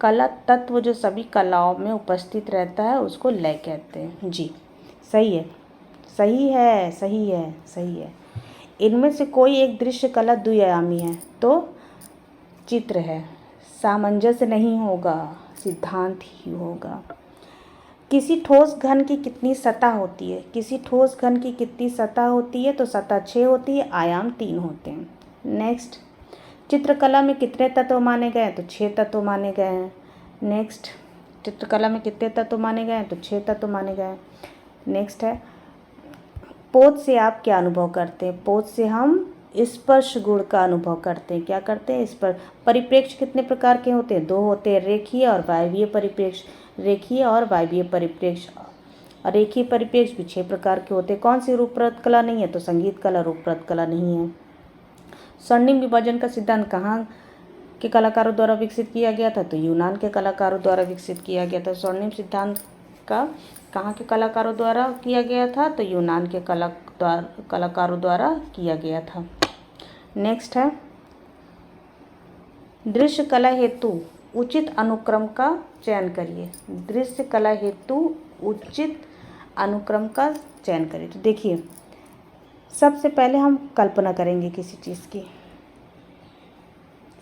कला तत्व जो सभी कलाओं में उपस्थित रहता है उसको लय कहते हैं। जी सही है, सही है, सही है, सही है। इनमें से कोई एक दृश्य कला द्विआयामी है, तो चित्र है। सामंजस्य नहीं होगा, सिद्धांत ही होगा। किसी ठोस घन की कितनी सतह होती है? किसी ठोस घन की कितनी सतह होती है? तो सतह 6 होती है, आयाम 3 होते हैं। नेक्स्ट, चित्रकला में कितने तत्व माने गए हैं? तो 6 तत्व माने गए हैं। नेक्स्ट, चित्रकला में कितने तत्व माने गए हैं? तो 6 तत्व माने गए हैं। नेक्स्ट है, पोत से आप क्या अनुभव करते हैं? पोत से हम स्पर्श गुण का अनुभव करते हैं। क्या करते हैं? स्पर्श। परिप्रेक्ष्य कितने प्रकार के होते हैं? 2 होते हैं, रेखीय और वायवीय परिप्रेक्ष्य। रेखीय और वायवीय परिप्रेक्ष्य। और रेखीय परिप्रेक्ष्य भी 6 प्रकार के होते हैं। कौन सी रूपरत कला नहीं है? तो संगीत कला रूपरत कला नहीं है। स्वर्णिम विभाजन का सिद्धांत कहाँ के कलाकारों द्वारा विकसित किया गया था? तो यूनान के कलाकारों द्वारा विकसित किया गया था। स्वर्णिम सिद्धांत का कहाँ के कलाकारों द्वारा किया गया था? तो यूनान के कलाकारों द्वारा किया गया था। नेक्स्ट है, दृश्य कला हेतु उचित अनुक्रम का चयन करिए। दृश्य कला हेतु उचित अनुक्रम का चयन करिए। तो देखिए, सबसे पहले हम कल्पना करेंगे किसी चीज़ की।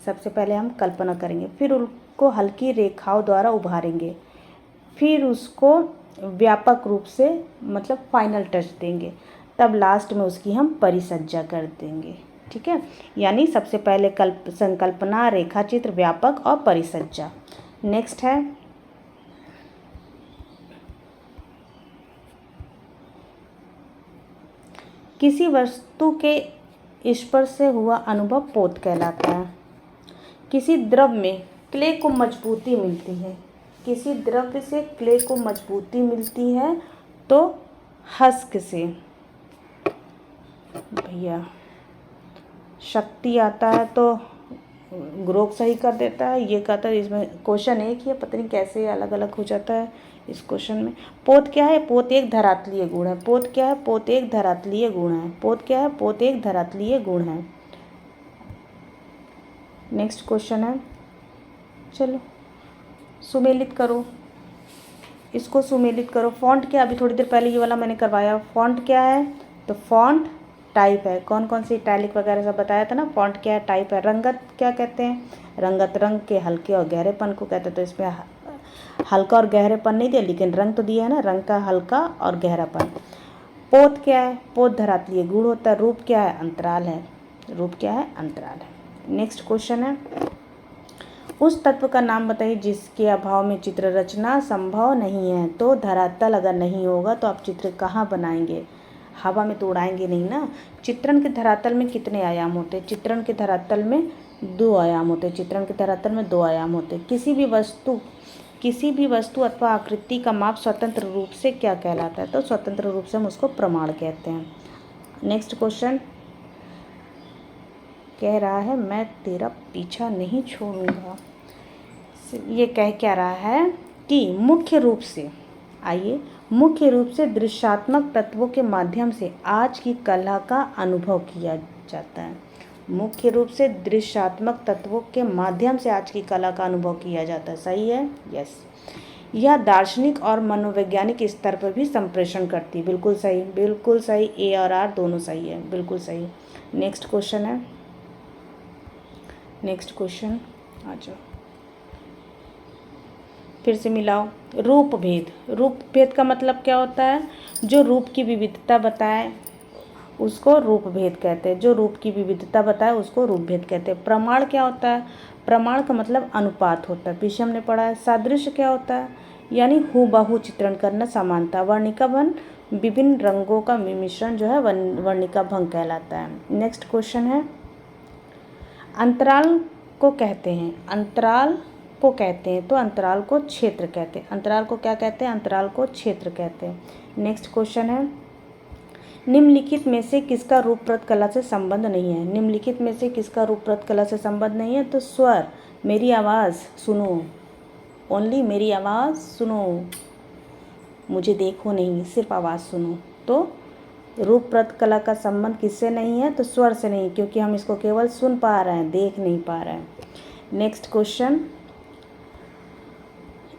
सबसे पहले हम कल्पना करेंगे, फिर उनको हल्की रेखाओं द्वारा उभारेंगे, फिर उसको व्यापक रूप से मतलब फाइनल टच देंगे, तब लास्ट में उसकी हम परिसज्जा कर देंगे। ठीक है, यानी सबसे पहले संकल्पना, रेखाचित्र, व्यापक और परिसज्जा। नेक्स्ट है, किसी वस्तु के स्पर्श से हुआ अनुभव पोत कहलाता है। किसी द्रव में क्ले को मजबूती मिलती है। किसी द्रव्य से क्ले को मजबूती मिलती है तो हस्क से भैया शक्ति आता है तो ग्रोक सही कर देता है। ये कहता है, इसमें क्वेश्चन एक ही है, पता नहीं कैसे अलग अलग हो जाता है इस क्वेश्चन में। पोत क्या है? पोत एक धरातलीय गुण है। पोत क्या है? पोत एक धरातलीय गुण है। पोत क्या है? पोत एक धरातलीय गुण है। नेक्स्ट क्वेश्चन है, चलो सुमेलित करो, इसको सुमेलित करो। फॉन्ट क्या? अभी थोड़ी देर पहले ये वाला मैंने करवाया। फॉन्ट क्या है? तो फॉन्ट टाइप है। कौन कौन सी इटैलिक वगैरह सब बताया था ना। फॉन्ट क्या है? टाइप है। रंगत क्या कहते हैं? रंगत रंग के हल्के और गहरेपन को कहते हैं। तो इसमें हल्का और गहरेपन नहीं दिया, लेकिन रंग तो दिया है ना, रंग का हल्का और गहरापन। पोत क्या है? पोत धरातलीय गुण होता है। रूप क्या है? अंतराल है। रूप क्या है? अंतराल है। नेक्स्ट क्वेश्चन है, उस तत्व का नाम बताइए जिसके अभाव में चित्र रचना संभव नहीं है। तो धरातल अगर नहीं होगा तो आप चित्र कहाँ बनाएंगे? हवा में तो उड़ाएंगे नहीं ना। चित्रण के धरातल में कितने आयाम होते हैं? चित्रण के धरातल में 2 आयाम होते हैं। चित्रण के धरातल में 2 आयाम होते हैं। किसी भी वस्तु अथवा आकृति का माप स्वतंत्र रूप से क्या कहलाता है? तो स्वतंत्र रूप से हम उसको प्रमाण कहते हैं। नेक्स्ट क्वेश्चन कह रहा है, मैं तेरा पीछा नहीं छोड़ूंगा। ये कह क्या रहा है कि मुख्य रूप से, आइए, मुख्य रूप से दृश्यात्मक तत्वों के माध्यम से आज की कला का अनुभव किया जाता है। मुख्य रूप से दृश्यात्मक तत्वों के माध्यम से आज की कला का अनुभव किया जाता है। सही है? यस। यह दार्शनिक और मनोवैज्ञानिक स्तर पर भी संप्रेषण करती है। बिल्कुल सही, बिल्कुल सही। ए और आर दोनों सही है, बिल्कुल सही। नेक्स्ट क्वेश्चन है, नेक्स्ट क्वेश्चन आ जाओ, फिर से मिलाओ। रूप भेद। रूप भेद का मतलब क्या होता है? जो रूप की विविधता बताए उसको रूप भेद कहते हैं। जो रूप की विविधता बताए उसको रूप भेद कहते हैं। प्रमाण क्या होता है? प्रमाण का मतलब अनुपात होता है, पीछे हमने पढ़ा है। सादृश्य क्या होता है? यानी हूबहू चित्रण करना, समानता। वर्णिका भंग, विभिन्न रंगों का मिश्रण जो है वर्णिका भंग कहलाता है। नेक्स्ट क्वेश्चन है, अंतराल को कहते हैं, अंतराल को कहते हैं तो अंतराल को क्षेत्र कहते हैं। अंतराल को क्या कहते हैं? अंतराल को क्षेत्र कहते हैं। नेक्स्ट क्वेश्चन है, निम्नलिखित में से किसका रूपप्रत कला से संबंध नहीं है? निम्नलिखित में से किसका रूपप्रत कला से संबंध नहीं है? तो स्वर, मेरी आवाज़ सुनो, ओनली मेरी आवाज़ सुनो, मुझे देखो नहीं, सिर्फ आवाज़ सुनो। तो रूपप्रत कला का संबंध किससे नहीं है? तो स्वर से नहीं, क्योंकि हम इसको केवल सुन पा रहे हैं, देख नहीं पा रहे हैं। नेक्स्ट क्वेश्चन,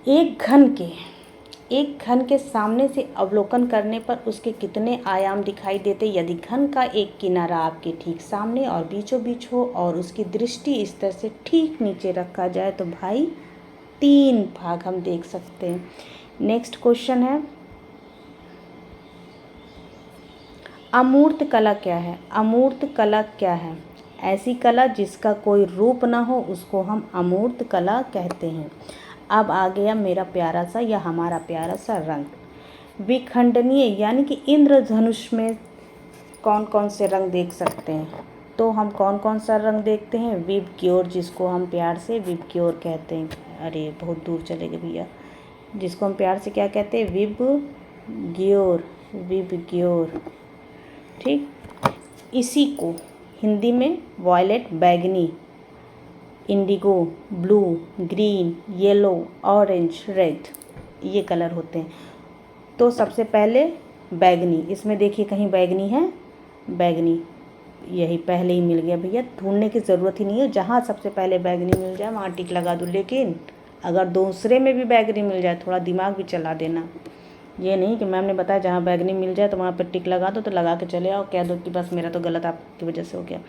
एक घन के सामने से अवलोकन करने पर उसके कितने आयाम दिखाई देते? यदि घन का एक किनारा आपके ठीक सामने और बीचों बीच हो और उसकी दृष्टि स्तर से ठीक नीचे रखा जाए तो भाई 3 भाग हम देख सकते हैं। नेक्स्ट क्वेश्चन है, अमूर्त कला क्या है? अमूर्त कला क्या है? ऐसी कला जिसका कोई रूप ना हो उसको हम अमूर्त कला कहते हैं। अब आ गया मेरा प्यारा सा या हमारा प्यारा सा रंग, विखंडनीय यानी कि इंद्रधनुष में कौन कौन से रंग देख सकते हैं? तो हम कौन कौन सा रंग देखते हैं? विबग्योर, जिसको हम प्यार से विबग्योर कहते हैं। अरे बहुत दूर चले गए भैया, जिसको हम प्यार से क्या कहते हैं? विबग्योर, विबग्योर, ठीक। इसी को हिंदी में वॉयलेट, बैगनी, Indigo, blue, green, yellow, orange, red, ये कलर होते हैं। तो सबसे पहले बैगनी, इसमें देखिए कहीं बैगनी है? बैगनी, यही पहले ही मिल गया भैया, ढूंढने की ज़रूरत ही नहीं है, जहाँ सबसे पहले बैगनी मिल जाए वहाँ टिक लगा दूँ। लेकिन अगर दूसरे में भी बैगनी मिल जाए, थोड़ा दिमाग भी चला देना, ये नहीं कि मैम ने बताया जहाँ बैगनी मिल जाए तो वहाँ पर टिक लगा दो, तो लगा के चले आओ, कह दो कि बस मेरा तो गलत आपकी वजह से हो गया।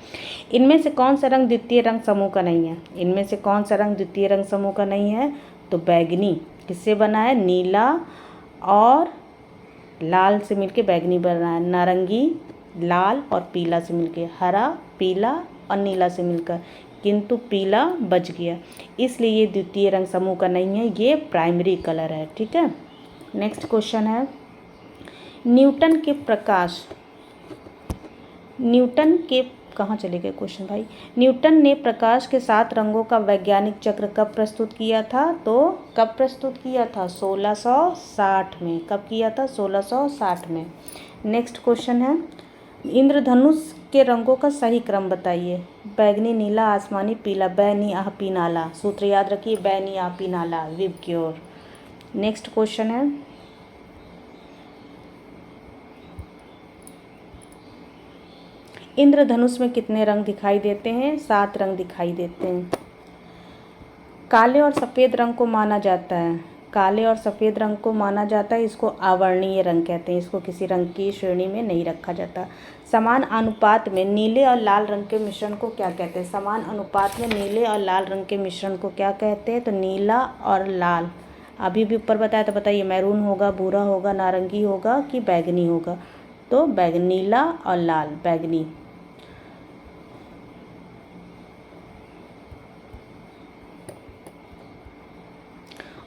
इनमें से कौन सा रंग द्वितीय रंग समूह का नहीं है? इनमें से कौन सा रंग द्वितीय रंग समूह का नहीं है? तो बैगनी किससे बना है? नीला और लाल से मिलके बैगनी बना है, नारंगी लाल और पीला से मिलके, हरा पीला और नीला से मिलकर, किंतु पीला बच गया, इसलिए ये द्वितीय रंग समूह का नहीं है, ये प्राइमरी कलर है। ठीक है। नेक्स्ट क्वेश्चन है, न्यूटन के कहाँ चले गए क्वेश्चन भाई? न्यूटन ने प्रकाश के 7 रंगों का वैज्ञानिक चक्र कब प्रस्तुत किया था? तो कब प्रस्तुत किया था? 1660 में। कब किया था? 1660 में। नेक्स्ट क्वेश्चन है, इंद्रधनुष के रंगों का सही क्रम बताइए। बैगनी, नीला, आसमानी, पीला। बैनी आह पीनाला, सूत्र याद रखिए, बैनी आह पीनाला, विबग्योर। नेक्स्ट क्वेश्चन है, इंद्रधनुष में कितने रंग दिखाई देते हैं? 7 रंग दिखाई देते हैं। काले और सफ़ेद रंग को माना जाता है, काले और सफ़ेद रंग को माना जाता है, इसको आवर्णीय रंग कहते हैं, इसको किसी रंग की श्रेणी में नहीं रखा जाता। समान अनुपात में नीले और लाल रंग के मिश्रण को क्या कहते हैं? समान अनुपात में नीले और लाल रंग के मिश्रण को क्या कहते हैं? तो नीला और लाल, अभी भी ऊपर बताया, तो बताइए मैरून होगा, भूरा होगा, नारंगी होगा कि बैगनी होगा? तो बैगनी, नीला और लाल, बैगनी।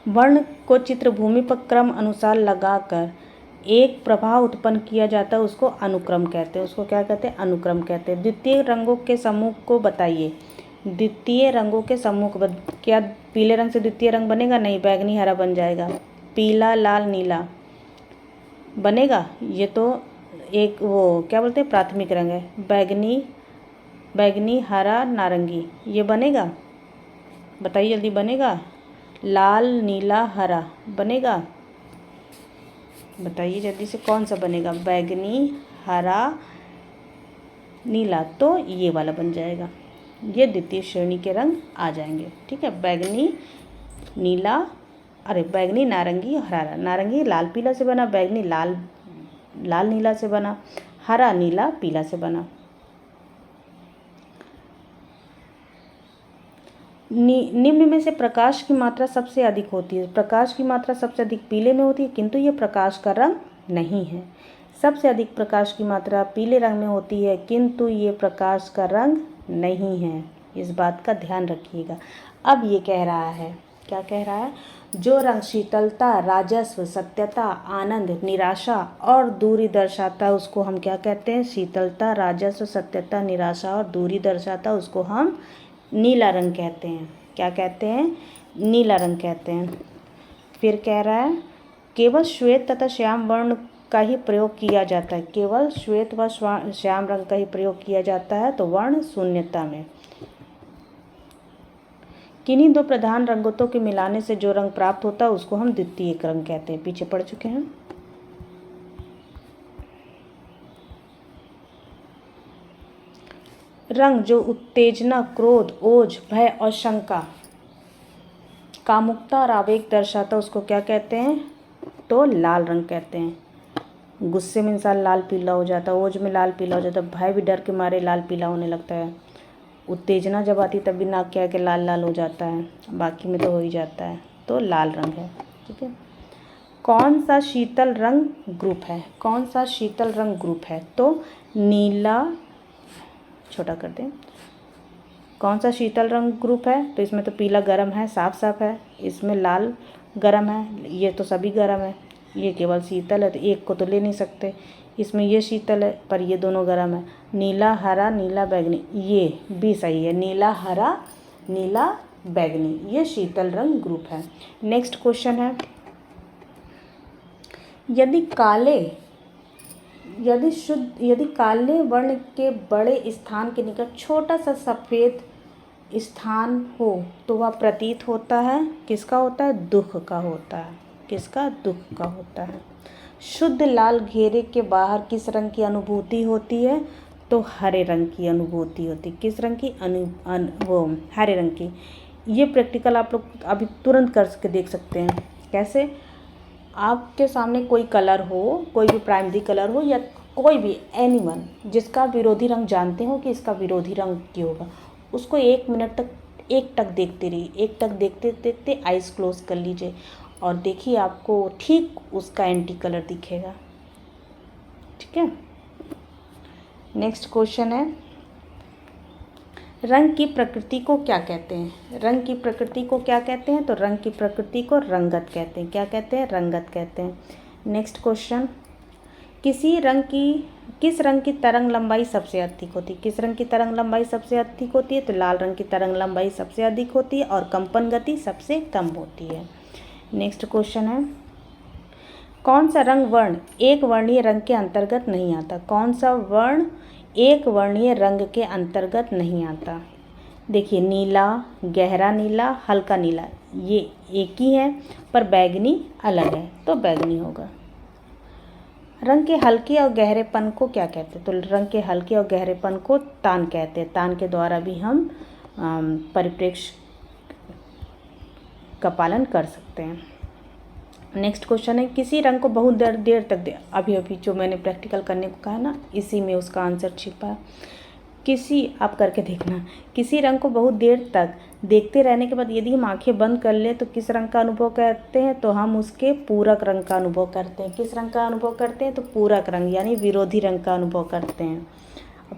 वर्ण को चित्रभूमि पर क्रम अनुसार लगाकर एक प्रभाव उत्पन्न किया जाता है, उसको अनुक्रम कहते हैं। उसको क्या कहते हैं? अनुक्रम कहते हैं। द्वितीय रंगों के समूह को बताइए। द्वितीय रंगों के समूह को क्या पीले रंग से द्वितीय रंग बनेगा? नहीं, बैगनी हरा बन जाएगा। पीला लाल नीला बनेगा? ये तो एक वो क्या बोलते हैं, प्राथमिक रंग है। बैगनी हरा नारंगी, ये बनेगा? बताइए जल्दी, बनेगा? लाल नीला हरा बनेगा? बताइए जल्दी से, कौन सा बनेगा? बैगनी हरा नीला, तो ये वाला बन जाएगा। ये द्वितीय श्रेणी के रंग आ जाएंगे। ठीक है, बैगनी नीला, अरे बैगनी नारंगी हरा, नारंगी लाल पीला से बना, बैगनी लाल नीला से बना, हरा नीला पीला से बना। निम्न में से प्रकाश की मात्रा सबसे अधिक होती है। प्रकाश की मात्रा सबसे अधिक पीले में होती है, किंतु ये प्रकाश का रंग नहीं है। सबसे अधिक प्रकाश की मात्रा पीले रंग में होती है, किंतु ये प्रकाश का रंग नहीं है। इस बात का ध्यान रखिएगा। अब ये कह रहा है, क्या कह रहा है? जो रंग शीतलता, राजस्व, सत्यता, आनंद, निराशा और दूरी दर्शाता है, उसको हम क्या कहते हैं? शीतलता, राजस्व, सत्यता, निराशा और दूरी दर्शाता है, उसको हम नीला रंग कहते हैं। क्या कहते हैं? नीला रंग कहते हैं। फिर कह रहा है, केवल श्वेत तथा श्याम वर्ण का ही प्रयोग किया जाता है। केवल श्वेत व श्याम रंग का ही प्रयोग किया जाता है, तो वर्ण शून्यता में। किन्हीं 2 प्रधान रंगतों के मिलाने से जो रंग प्राप्त होता है उसको हम द्वितीय रंग कहते हैं। पीछे पढ़ चुके हैं। रंग जो उत्तेजना, क्रोध, ओज, भय और शंका, कामुकता और आवेग दर्शाता है, उसको क्या कहते हैं? तो लाल रंग कहते हैं। गुस्से में इंसान लाल पीला हो जाता है, ओज में लाल पीला हो जाता है, भय भी डर के मारे लाल पीला होने लगता है, उत्तेजना जब आती तब भी नाक क्या के लाल लाल हो जाता है, बाकी में तो हो ही जाता है, तो लाल रंग है। ठीक है। कौन सा शीतल रंग ग्रुप है? कौन सा शीतल रंग ग्रुप है? तो नीला, छोटा कर दें, कौन सा शीतल रंग ग्रुप है? तो इसमें तो पीला गर्म है, साफ साफ है। इसमें लाल गर्म है, ये तो सभी गर्म है। ये केवल शीतल है, तो एक को तो ले नहीं सकते। इसमें ये शीतल है, पर ये दोनों गर्म है। नीला हरा, नीला बैगनी, ये भी सही है। नीला हरा, नीला बैगनी, ये शीतल रंग ग्रुप है। नेक्स्ट क्वेश्चन है, यदि काले वर्ण के बड़े स्थान के निकट छोटा सा सफ़ेद स्थान हो तो वह प्रतीत होता है, किसका होता है? दुख का होता है। किसका? दुख का होता है। शुद्ध लाल घेरे के बाहर किस रंग की अनुभूति होती है? तो हरे रंग की अनुभूति होती है। किस रंग की? वो हरे रंग की। ये प्रैक्टिकल आप लोग अभी तुरंत करके देख सकते हैं। कैसे? आपके सामने कोई कलर हो, कोई भी प्राइमरी कलर हो या कोई भी एनीवन जिसका विरोधी रंग जानते हो कि इसका विरोधी रंग क्या होगा, उसको 1 मिनट तक एकटक देखते रहिए। एकटक देखते देखते आइज़ क्लोज कर लीजिए और देखिए आपको ठीक उसका एंटी कलर दिखेगा। ठीक है। नेक्स्ट क्वेश्चन है, रंग की प्रकृति को क्या कहते हैं? रंग की प्रकृति को क्या कहते हैं? तो रंग की प्रकृति को रंगत कहते हैं। क्या कहते हैं? रंगत कहते हैं। नेक्स्ट क्वेश्चन, किस रंग की तरंग लंबाई सबसे अधिक होती है? किस रंग की तरंग लंबाई सबसे अधिक होती है? तो लाल रंग की तरंग लंबाई सबसे अधिक होती है और कंपन गति सबसे कम होती है। नेक्स्ट क्वेश्चन है, कौन सा रंग वर्ण एक वर्णीय रंग के अंतर्गत नहीं आता? कौन सा वर्ण एक वर्णीय रंग के अंतर्गत नहीं आता? देखिए, नीला, गहरा नीला, हल्का नीला, ये एक ही है, पर बैगनी अलग है, तो बैगनी होगा। रंग के हल्के और गहरेपन को क्या कहते हैं? तो रंग के हल्के और गहरेपन को तान कहते हैं। तान के द्वारा भी हम परिप्रेक्ष्य का पालन कर सकते हैं। नेक्स्ट क्वेश्चन है, किसी रंग को बहुत देर तक अभी जो मैंने प्रैक्टिकल करने को कहा ना, इसी में उसका आंसर छिपा है। आप करके देखना, किसी रंग को बहुत देर तक देखते रहने के बाद यदि हम आंखें बंद कर लें तो किस रंग का अनुभव करते हैं? तो हम उसके पूरक रंग का अनुभव करते हैं। किस रंग का अनुभव करते हैं? तो पूरक रंग, यानी विरोधी रंग का अनुभव करते हैं।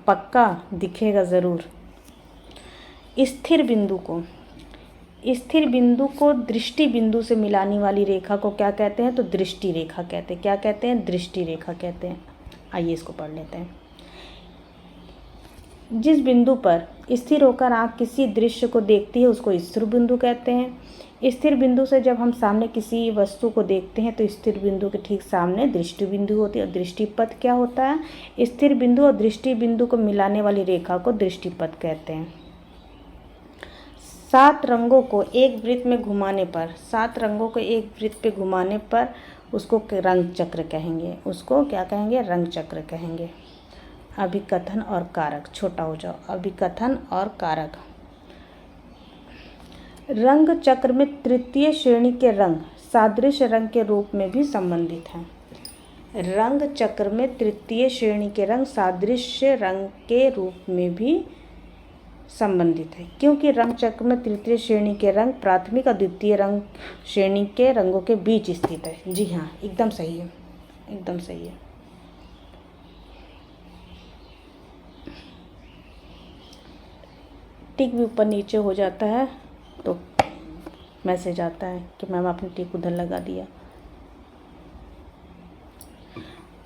पक्का दिखेगा ज़रूर। स्थिर बिंदु को दृष्टि बिंदु से मिलाने वाली रेखा को क्या कहते हैं? तो दृष्टि रेखा कहते हैं। क्या कहते हैं? दृष्टि रेखा कहते हैं। आइए इसको पढ़ लेते हैं। जिस बिंदु पर स्थिर होकर आँख किसी दृश्य को देखती है उसको स्थिर बिंदु कहते हैं। स्थिर बिंदु से जब हम सामने किसी वस्तु को देखते हैं तो स्थिर बिंदु के ठीक सामने दृष्टि बिंदु होती है। और दृष्टिपथ क्या होता है? स्थिर बिंदु और दृष्टि बिंदु को मिलाने वाली रेखा को दृष्टिपथ कहते हैं। 7 रंगों को एक वृत्त में घुमाने पर उसको रंग चक्र कहेंगे। उसको क्या कहेंगे? रंग चक्र कहेंगे। अभिकथन और कारक, छोटा हो जाओ। अभिकथन और कारक। रंग चक्र में तृतीय श्रेणी के रंग सादृश्य रंग के रूप में भी संबंधित हैं। रंग चक्र में तृतीय श्रेणी के रंग सादृश्य रंग के रूप में भी संबंधित है, क्योंकि रंग चक्र में तृतीय श्रेणी के रंग प्राथमिक और द्वितीय रंग श्रेणी के रंगों के बीच स्थित है। जी हाँ, एकदम सही है, एकदम सही है। टिक भी ऊपर नीचे हो जाता है तो मैसेज आता है कि मैम आपने टिक उधर लगा दिया।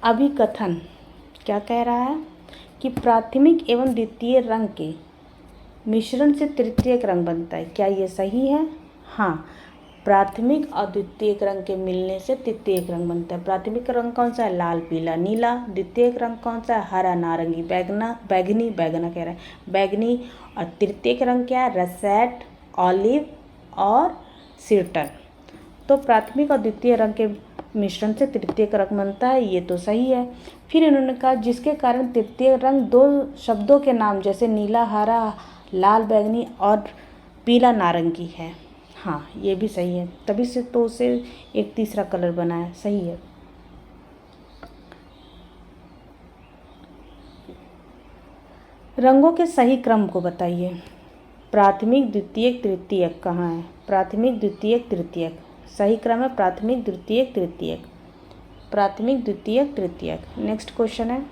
अभिकथन क्या कह रहा है कि प्राथमिक एवं द्वितीय रंग के मिश्रण से तृतीय रंग बनता है। क्या ये सही है? हाँ, प्राथमिक और द्वितीय रंग के मिलने से तृतीय रंग बनता है। प्राथमिक रंग कौन सा है? लाल, पीला, नीला। द्वितीय रंग कौन सा है? हरा, नारंगी, बैगनी। और तृतीय रंग क्या है? रसेट, ऑलिव और सिर्टन। तो प्राथमिक और द्वितीय रंग के मिश्रण से तृतीय रंग बनता है, ये तो सही है। फिर इन्होंने कहा जिसके कारण तृतीय रंग 2 शब्दों के नाम जैसे नीला, हरा, लाल, बैगनी और पीला, नारंगी है। हाँ, ये भी सही है, तभी से तो उसे एक तीसरा कलर बना है। सही है। रंगों के सही क्रम को बताइए। प्राथमिक, द्वितीयक, तृतीयक कहाँ है? प्राथमिक, द्वितीयक, तृतीयक, सही क्रम है प्राथमिक, द्वितीयक, तृतीयक। प्राथमिक, द्वितीयक, तृतीयक। नेक्स्ट क्वेश्चन है,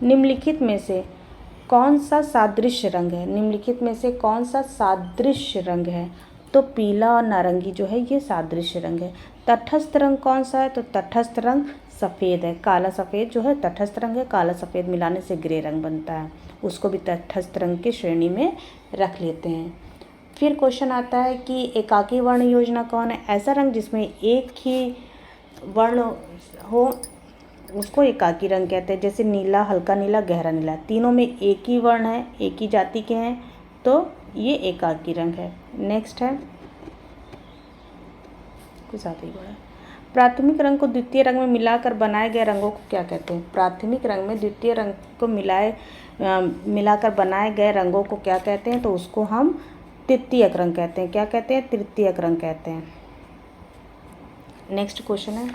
निम्नलिखित में से कौन सा सादृश्य रंग है? निम्नलिखित में से कौन सा सादृश्य रंग है? तो पीला और नारंगी जो है ये सादृश्य रंग है। तटस्थ रंग कौन सा है? तो तटस्थ रंग सफ़ेद है। काला सफ़ेद जो है तटस्थ रंग है, काला सफ़ेद मिलाने से ग्रे रंग बनता है, उसको भी तटस्थ रंग की श्रेणी में रख लेते हैं। फिर क्वेश्चन आता है कि एकाकी वर्ण योजना कौन है? ऐसा रंग जिसमें एक ही वर्ण हो उसको एकाकी रंग कहते हैं। जैसे नीला, हल्का नीला, गहरा नीला, तीनों में एक ही वर्ण है, एक ही जाति के हैं, तो ये एकाकी रंग है। नेक्स्ट है कुछ ज़्यादा ही बड़ा है। प्राथमिक रंग को द्वितीय रंग में मिलाकर बनाए गए रंगों को क्या कहते हैं? प्राथमिक रंग में द्वितीय रंग को मिलाकर बनाए गए रंगों को क्या कहते हैं? तो उसको हम तृतीयक रंग कहते हैं। क्या कहते हैं? तृतीयक रंग कहते हैं। नेक्स्ट क्वेश्चन है,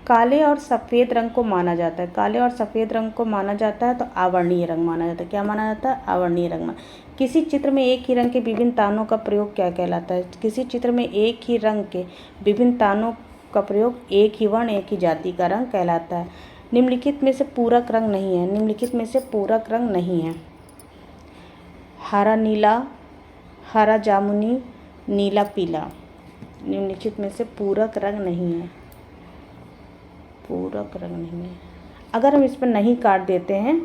काले और सफ़ेद रंग को माना जाता है। काले और सफ़ेद रंग को माना जाता है तो आवर्णीय रंग माना जाता है। क्या माना जाता है? आवर्णीय रंग। किसी चित्र में एक ही रंग के विभिन्न तानों का प्रयोग क्या कहलाता है? किसी चित्र में एक ही रंग के विभिन्न तानों का प्रयोग एक ही वर्ण, एक ही जाति का रंग कहलाता है। निम्नलिखित में से पूरक रंग नहीं है। निम्नलिखित में से पूरक रंग नहीं है। हरा नीला, हरा जामुनी, नीला पीला। निम्नलिखित में से पूरक रंग नहीं है। पूरक रंग नहीं है। अगर हम इस पर नहीं काट देते हैं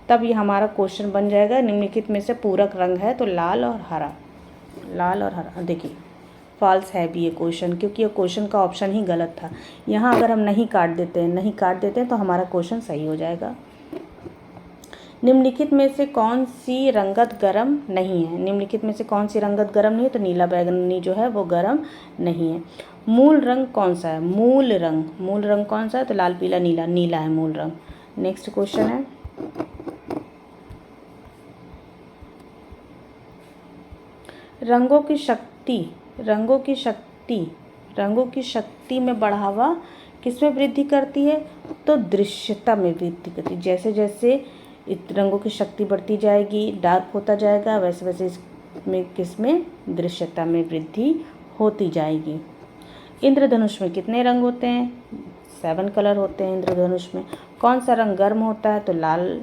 तब ये हमारा क्वेश्चन बन जाएगा। निम्नलिखित में से पूरक रंग है तो लाल और हरा। लाल और हरा। देखिए फॉल्स है भी ये क्वेश्चन, क्योंकि ये क्वेश्चन का ऑप्शन ही गलत था। यहाँ अगर हम नहीं काट देते हैं तो हमारा क्वेश्चन सही हो जाएगा। निम्नलिखित में से कौन सी रंगत गर्म नहीं है? निम्नलिखित में से कौन सी रंगत गर्म नहीं है? तो नीला बैगनी जो है वो गर्म नहीं है। मूल रंग कौन सा है? मूल रंग कौन सा है? तो लाल पीला नीला। नीला है मूल रंग। नेक्स्ट क्वेश्चन है, रंगों की शक्ति में बढ़ावा किसमें वृद्धि करती है? तो दृश्यता में वृद्धि करती है। जैसे जैसे रंगों की शक्ति बढ़ती जाएगी, डार्क होता जाएगा, वैसे वैसे इसमें किसमें? दृश्यता में वृद्धि होती जाएगी। इंद्रधनुष में कितने रंग होते हैं? 7 कलर होते हैं इंद्रधनुष में। कौन सा रंग गर्म होता है? तो लाल।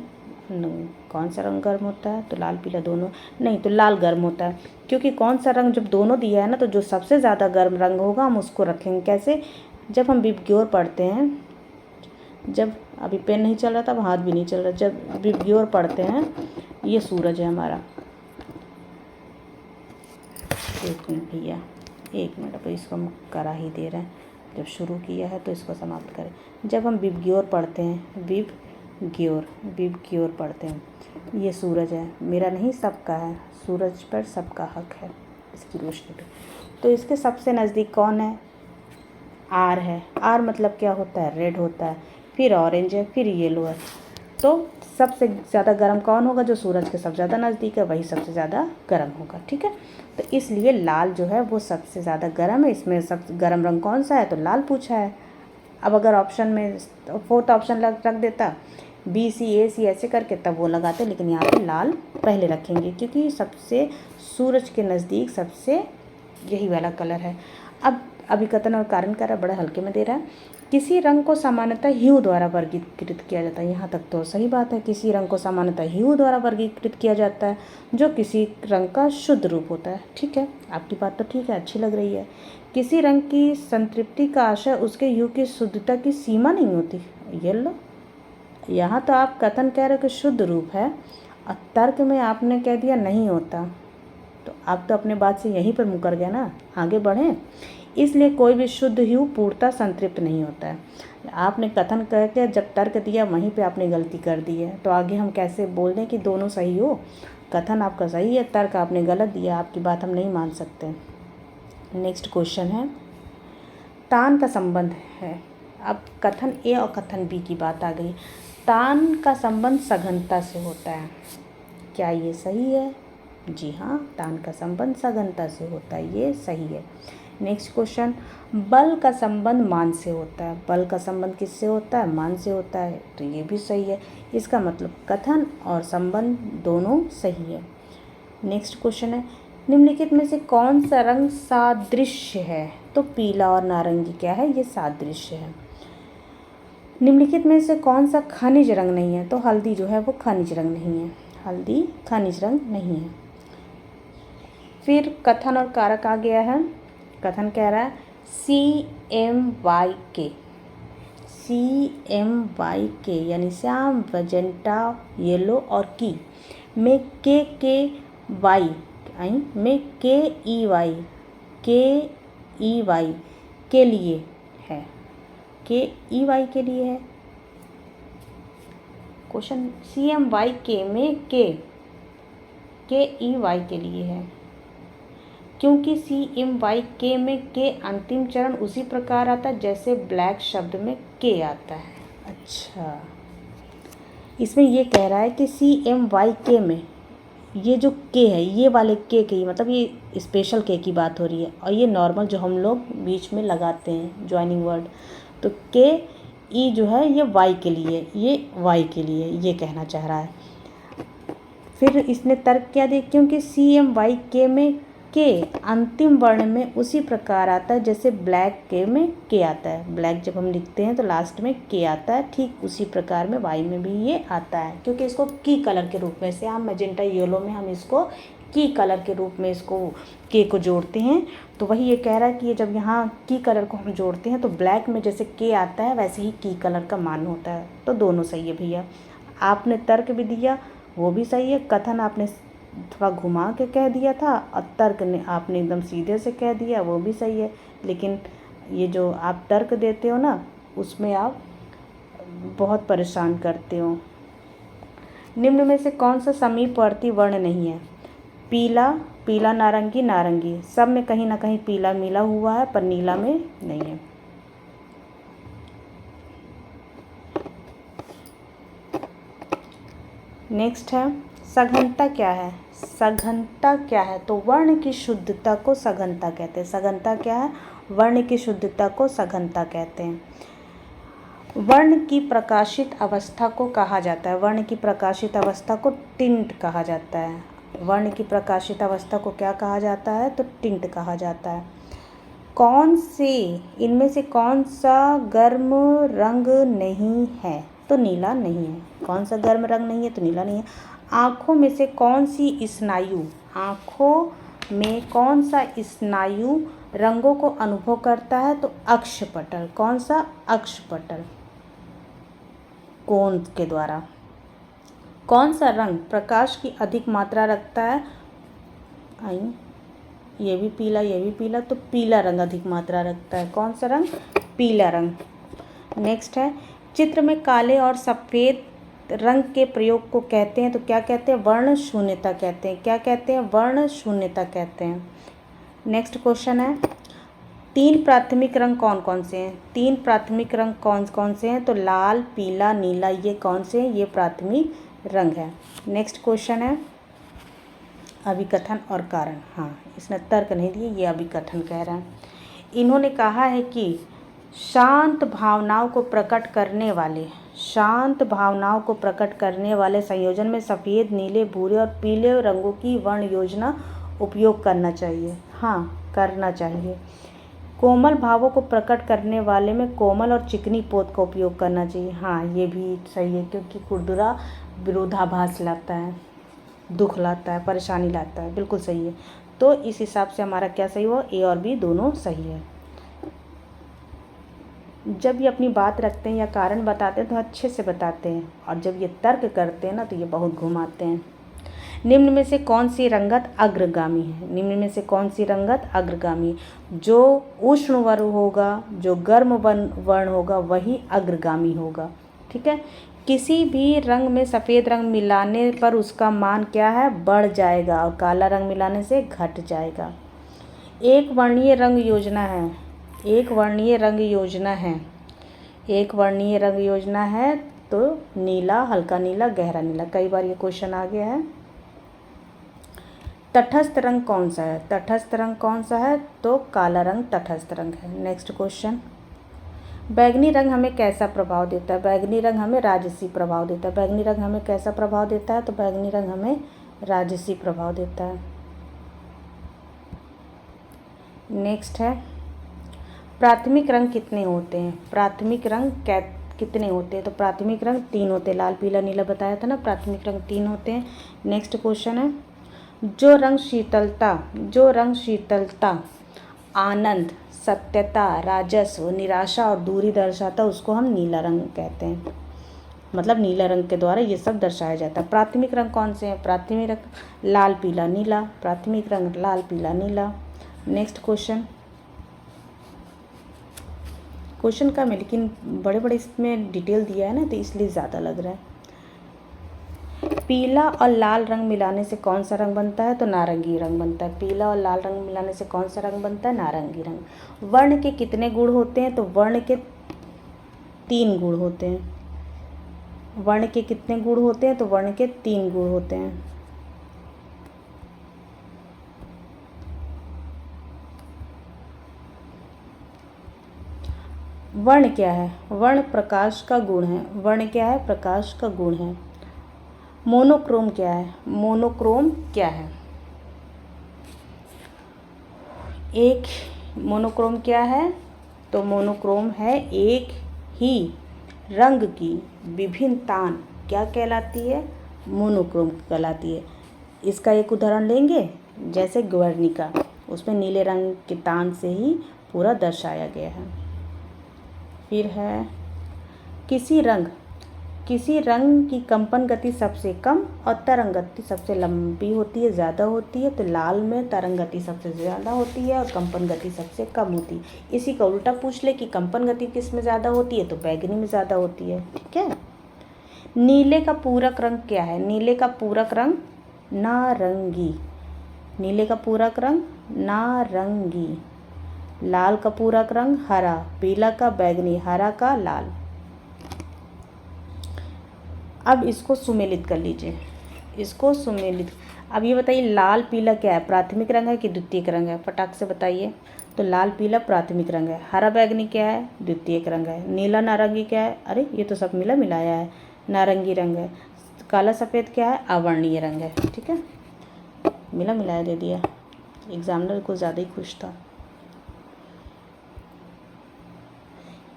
कौन सा रंग गर्म होता है? तो लाल पीला दोनों नहीं, तो लाल गर्म होता है। क्योंकि कौन सा रंग जब दोनों दिया है ना, तो जो सबसे ज़्यादा गर्म रंग होगा हम उसको रखेंगे। कैसे? जब हम विबग्योर पढ़ते हैं, जब अभी पेन नहीं चल रहा था, अब हाथ भी नहीं चल रहा, जब विबग्योर पढ़ते हैं, ये सूरज है हमारा। एक मिनट भैया, एक मिनट, अब इसको हम करा ही दे रहे हैं। जब शुरू किया है तो इसको समाप्त करें। जब हम विबग्योर पढ़ते हैं, विबग्योर पढ़ते हैं, ये सूरज है, मेरा नहीं सबका है, सूरज पर सबका हक है इसकी रोशनी पे। तो इसके सबसे नज़दीक कौन है? आर है। आर मतलब क्या होता है? रेड होता है। फिर ऑरेंज है, फिर येलो है। तो सबसे ज़्यादा गर्म कौन होगा? जो सूरज के सबसे ज़्यादा नज़दीक है वही सबसे ज़्यादा गर्म होगा। ठीक है, तो इसलिए लाल जो है वो सबसे ज़्यादा गर्म है। इसमें सबसे गर्म रंग कौन सा है? तो लाल पूछा है। अब अगर ऑप्शन में फोर्थ ऑप्शन रख देता बी सी ए सी ऐसे करके, तब वो लगाते, लेकिन यहाँ पे लाल पहले रखेंगे क्योंकि सबसे सूरज के नज़दीक सबसे यही वाला कलर है। अब अभिकथन और कारण कर बड़ा हल्के में दे रहा है। किसी रंग को सामान्यतः ह्यू द्वारा वर्गीकृत किया जाता है। यहाँ तक तो सही बात है, किसी रंग को सामान्यतः ह्यू द्वारा वर्गीकृत किया जाता है, जो किसी रंग का शुद्ध रूप होता है। ठीक है, आपकी बात तो ठीक है, अच्छी लग रही है। किसी रंग की संतृप्ति का आशय उसके ह्यू की शुद्धता की सीमा नहीं होती। ये लो, यहाँ तो आप कथन कह रहे हो कि शुद्ध रूप है और तर्क में आपने कह दिया नहीं होता, तो आप तो अपने बात से यहीं पर मुकर गया ना। आगे बढ़ें। इसलिए कोई भी शुद्ध ह्यू पूर्णतः संतृप्त नहीं होता है। आपने कथन करके जब तर्क दिया वहीं पे आपने गलती कर दी है, तो आगे हम कैसे बोल दें कि दोनों सही हो? कथन आपका सही है, तर्क आपने गलत दिया, आपकी बात हम नहीं मान सकते। नेक्स्ट क्वेश्चन है, तान का संबंध है। अब कथन ए और कथन बी की बात आ गई। तान का संबंध सघनता से होता है। क्या ये सही है? जी हाँ, तान का संबंध सघनता से होता है, ये सही है। नेक्स्ट क्वेश्चन, बल का संबंध मान से होता है। बल का संबंध किससे होता है? मान से होता है, तो ये भी सही है। इसका मतलब कथन और संबंध दोनों सही है। नेक्स्ट क्वेश्चन है, निम्नलिखित में से कौन सा रंग सादृश्य है? तो पीला और नारंगी क्या है? ये सादृश्य है। निम्नलिखित में से कौन सा खनिज रंग नहीं है? तो हल्दी जो है वो खनिज रंग नहीं है। हल्दी खनिज रंग नहीं है। फिर कथन और कारक आ गया है। कथन कह रहा है CMYK, CMYK यानी श्याम, मजेंटा, येलो और की में KKY में KEY के लिए है। KEY के लिए है। क्वेश्चन CMYK में KEY के लिए है, क्योंकि CMYK में के अंतिम चरण उसी प्रकार आता है जैसे ब्लैक शब्द में के आता है। अच्छा, इसमें ये कह रहा है कि CMYK में ये जो के है, ये वाले के की मतलब ये स्पेशल के की बात हो रही है, और ये नॉर्मल जो हम लोग बीच में लगाते हैं ज्वाइनिंग वर्ड, तो के ई जो है ये वाई के लिए, ये वाई के लिए ये कहना चाह रहा है। फिर इसने तर्क क्या दिया? क्योंकि CMYK में के अंतिम वर्ण में उसी प्रकार आता है जैसे ब्लैक के में के आता है। ब्लैक जब हम लिखते हैं तो लास्ट में के आता है, ठीक उसी प्रकार में वाई में भी ये आता है, क्योंकि इसको की कलर के रूप में, श्याम, मैजेंटा, येलो में हम इसको की कलर के रूप में इसको के को जोड़ते हैं। तो वही ये कह रहा है कि ये जब यहाँ की कलर को हम जोड़ते हैं तो ब्लैक में जैसे के आता है वैसे ही की कलर का मान होता है। तो दोनों सही है भैया। आपने तर्क भी दिया वो भी सही है, कथन आपने थोड़ा घुमा के कह दिया था और तर्क ने आपने एकदम सीधे से कह दिया, वो भी सही है। लेकिन ये जो आप तर्क देते हो ना, उसमें आप बहुत परेशान करते हो। निम्न में से कौन सा समीपवर्ती वर्ण नहीं है? पीला, पीला, नारंगी, नारंगी, सब में कहीं ना कहीं पीला मिला हुआ है पर नीला में नहीं है। नेक्स्ट है सघनता क्या है? सघनता क्या है? तो वर्ण की शुद्धता को सघनता कहते हैं। सघनता क्या है? वर्ण की शुद्धता को सघनता कहते हैं। वर्ण की प्रकाशित अवस्था को कहा जाता है, वर्ण की प्रकाशित अवस्था को टिंट कहा जाता है। वर्ण की प्रकाशित अवस्था को क्या कहा जाता है? तो टिंट कहा जाता है। कौन से इनमें से कौन सा गर्म रंग नहीं है? तो नीला नहीं है। कौन सा गर्म रंग नहीं है? तो नीला नहीं है। आँखों में से कौन सी स्नायु, आँखों में कौन सा स्नायु रंगों को अनुभव करता है? तो अक्षपटल। कौन सा? अक्षपटल, कोण के द्वारा। कौन सा रंग प्रकाश की अधिक मात्रा रखता है? ये भी पीला, ये भी पीला, तो पीला रंग अधिक मात्रा रखता है। कौन सा रंग? पीला रंग। नेक्स्ट है चित्र में काले और सफ़ेद रंग के प्रयोग को कहते हैं तो क्या कहते हैं? वर्ण शून्यता कहते हैं। क्या कहते हैं? वर्ण शून्यता कहते हैं। नेक्स्ट क्वेश्चन है 3 प्राथमिक रंग कौन कौन से हैं? 3 प्राथमिक रंग कौन कौन से हैं? तो लाल, पीला, नीला, ये कौन से हैं? ये प्राथमिक रंग है। नेक्स्ट क्वेश्चन है अभिकथन और कारण। हाँ, इसने तर्क नहीं दिए, ये अभिकथन कह रहा है। इन्होंने कहा है कि शांत भावनाओं को प्रकट करने वाले, शांत भावनाओं को प्रकट करने वाले संयोजन में सफ़ेद, नीले, भूरे और पीले रंगों की वर्ण योजना उपयोग करना चाहिए। हाँ, करना चाहिए। कोमल भावों को प्रकट करने वाले में कोमल और चिकनी पोत का उपयोग करना चाहिए। हाँ, ये भी सही है, क्योंकि खुरदुरा विरोधाभास लाता है, दुख लाता है, परेशानी लाता है। बिल्कुल सही है। तो इस हिसाब से हमारा क्या सही हुआ? ए और बी दोनों सही है। जब ये अपनी बात रखते हैं या कारण बताते हैं तो अच्छे से बताते हैं, और जब ये तर्क करते हैं ना तो ये बहुत घुमाते हैं। निम्न में से कौन सी रंगत अग्रगामी है? निम्न में से कौन सी रंगत अग्रगामी? जो उष्ण वर्ण होगा, जो गर्म वर्ण होगा, वही अग्रगामी होगा। ठीक है। किसी भी रंग में सफ़ेद रंग मिलाने पर उसका मान क्या है? बढ़ जाएगा, और काला रंग मिलाने से घट जाएगा। एक वर्णीय रंग योजना है, एक वर्णीय रंग योजना है, एक वर्णीय रंग योजना है तो नीला, हल्का नीला, गहरा नीला। कई बार ये क्वेश्चन आ गया है। तटस्थ रंग कौन सा है? तटस्थ रंग कौन सा है? तो काला रंग तटस्थ रंग है। नेक्स्ट क्वेश्चन, बैंगनी रंग हमें कैसा प्रभाव देता है? बैंगनी रंग हमें राजसी प्रभाव देता है। बैंगनी रंग हमें कैसा प्रभाव देता है? तो बैंगनी रंग हमें राजसी प्रभाव देता है। नेक्स्ट है, प्राथमिक रंग कितने होते हैं? प्राथमिक रंग कितने होते हैं? तो प्राथमिक रंग 3 होते हैं। लाल पीला नीला बताया था ना, प्राथमिक रंग 3 होते हैं। नेक्स्ट क्वेश्चन है, जो रंग शीतलता, आनंद, सत्यता, राजस्व, निराशा और दूरी दर्शाता है, उसको हम नीला रंग कहते हैं। मतलब नीला रंग के द्वारा ये सब दर्शाया जाता है। प्राथमिक रंग कौन से हैं? प्राथमिक रंग लाल पीला नीला, प्राथमिक रंग लाल पीला नीला। नेक्स्ट क्वेश्चन कम है लेकिन बड़े बड़े इसमें डिटेल दिया है ना, तो इसलिए ज़्यादा लग रहा है। पीला और लाल रंग मिलाने से कौन सा रंग बनता है? तो नारंगी रंग बनता है। पीला और लाल रंग मिलाने से कौन सा रंग बनता है? नारंगी रंग। वर्ण के कितने गुण होते हैं? तो वर्ण के 3 गुण होते हैं। वर्ण के कितने गुण होते हैं? तो वर्ण के 3 गुण होते हैं। वर्ण क्या है? वर्ण प्रकाश का गुण है। वर्ण क्या है? प्रकाश का गुण है। मोनोक्रोम क्या है? मोनोक्रोम क्या है? मोनोक्रोम क्या है? तो मोनोक्रोम है एक ही रंग की विभिन्न तान क्या कहलाती है? मोनोक्रोम कहलाती है। इसका एक उदाहरण लेंगे, जैसे ग्वर्निका, उसमें नीले रंग के तान से ही पूरा दर्शाया गया है। फिर है, किसी रंग की कंपन गति सबसे कम और तरंग गति सबसे लंबी होती है, ज़्यादा होती है। तो लाल में तरंग गति सबसे ज़्यादा होती है और कंपन गति सबसे कम होती है। इसी का उल्टा पूछ ले कि कंपन गति किस में ज़्यादा होती है? तो बैंगनी में ज़्यादा होती है। ठीक है। नीले का पूरक रंग क्या है? नीले का पूरक रंग नारंगी। नीले का पूरक रंग नारंगी। लाल का पूरक रंग हरा, पीला का बैंगनी, हरा का लाल। अब इसको सुमेलित कर लीजिए, इसको सुमेलित। अब ये बताइए, लाल पीला क्या है? प्राथमिक रंग है कि द्वितीयक रंग है? फटाक से बताइए। तो लाल पीला प्राथमिक रंग है। हरा बैंगनी क्या है? द्वितीयक रंग है। नीला नारंगी क्या है? अरे ये तो सब मिलाया है, नारंगी रंग है। काला सफ़ेद क्या है? अवर्णीय रंग है। ठीक है, मिलाया दे दिया। एग्जामिनर को ज़्यादा ही खुश था।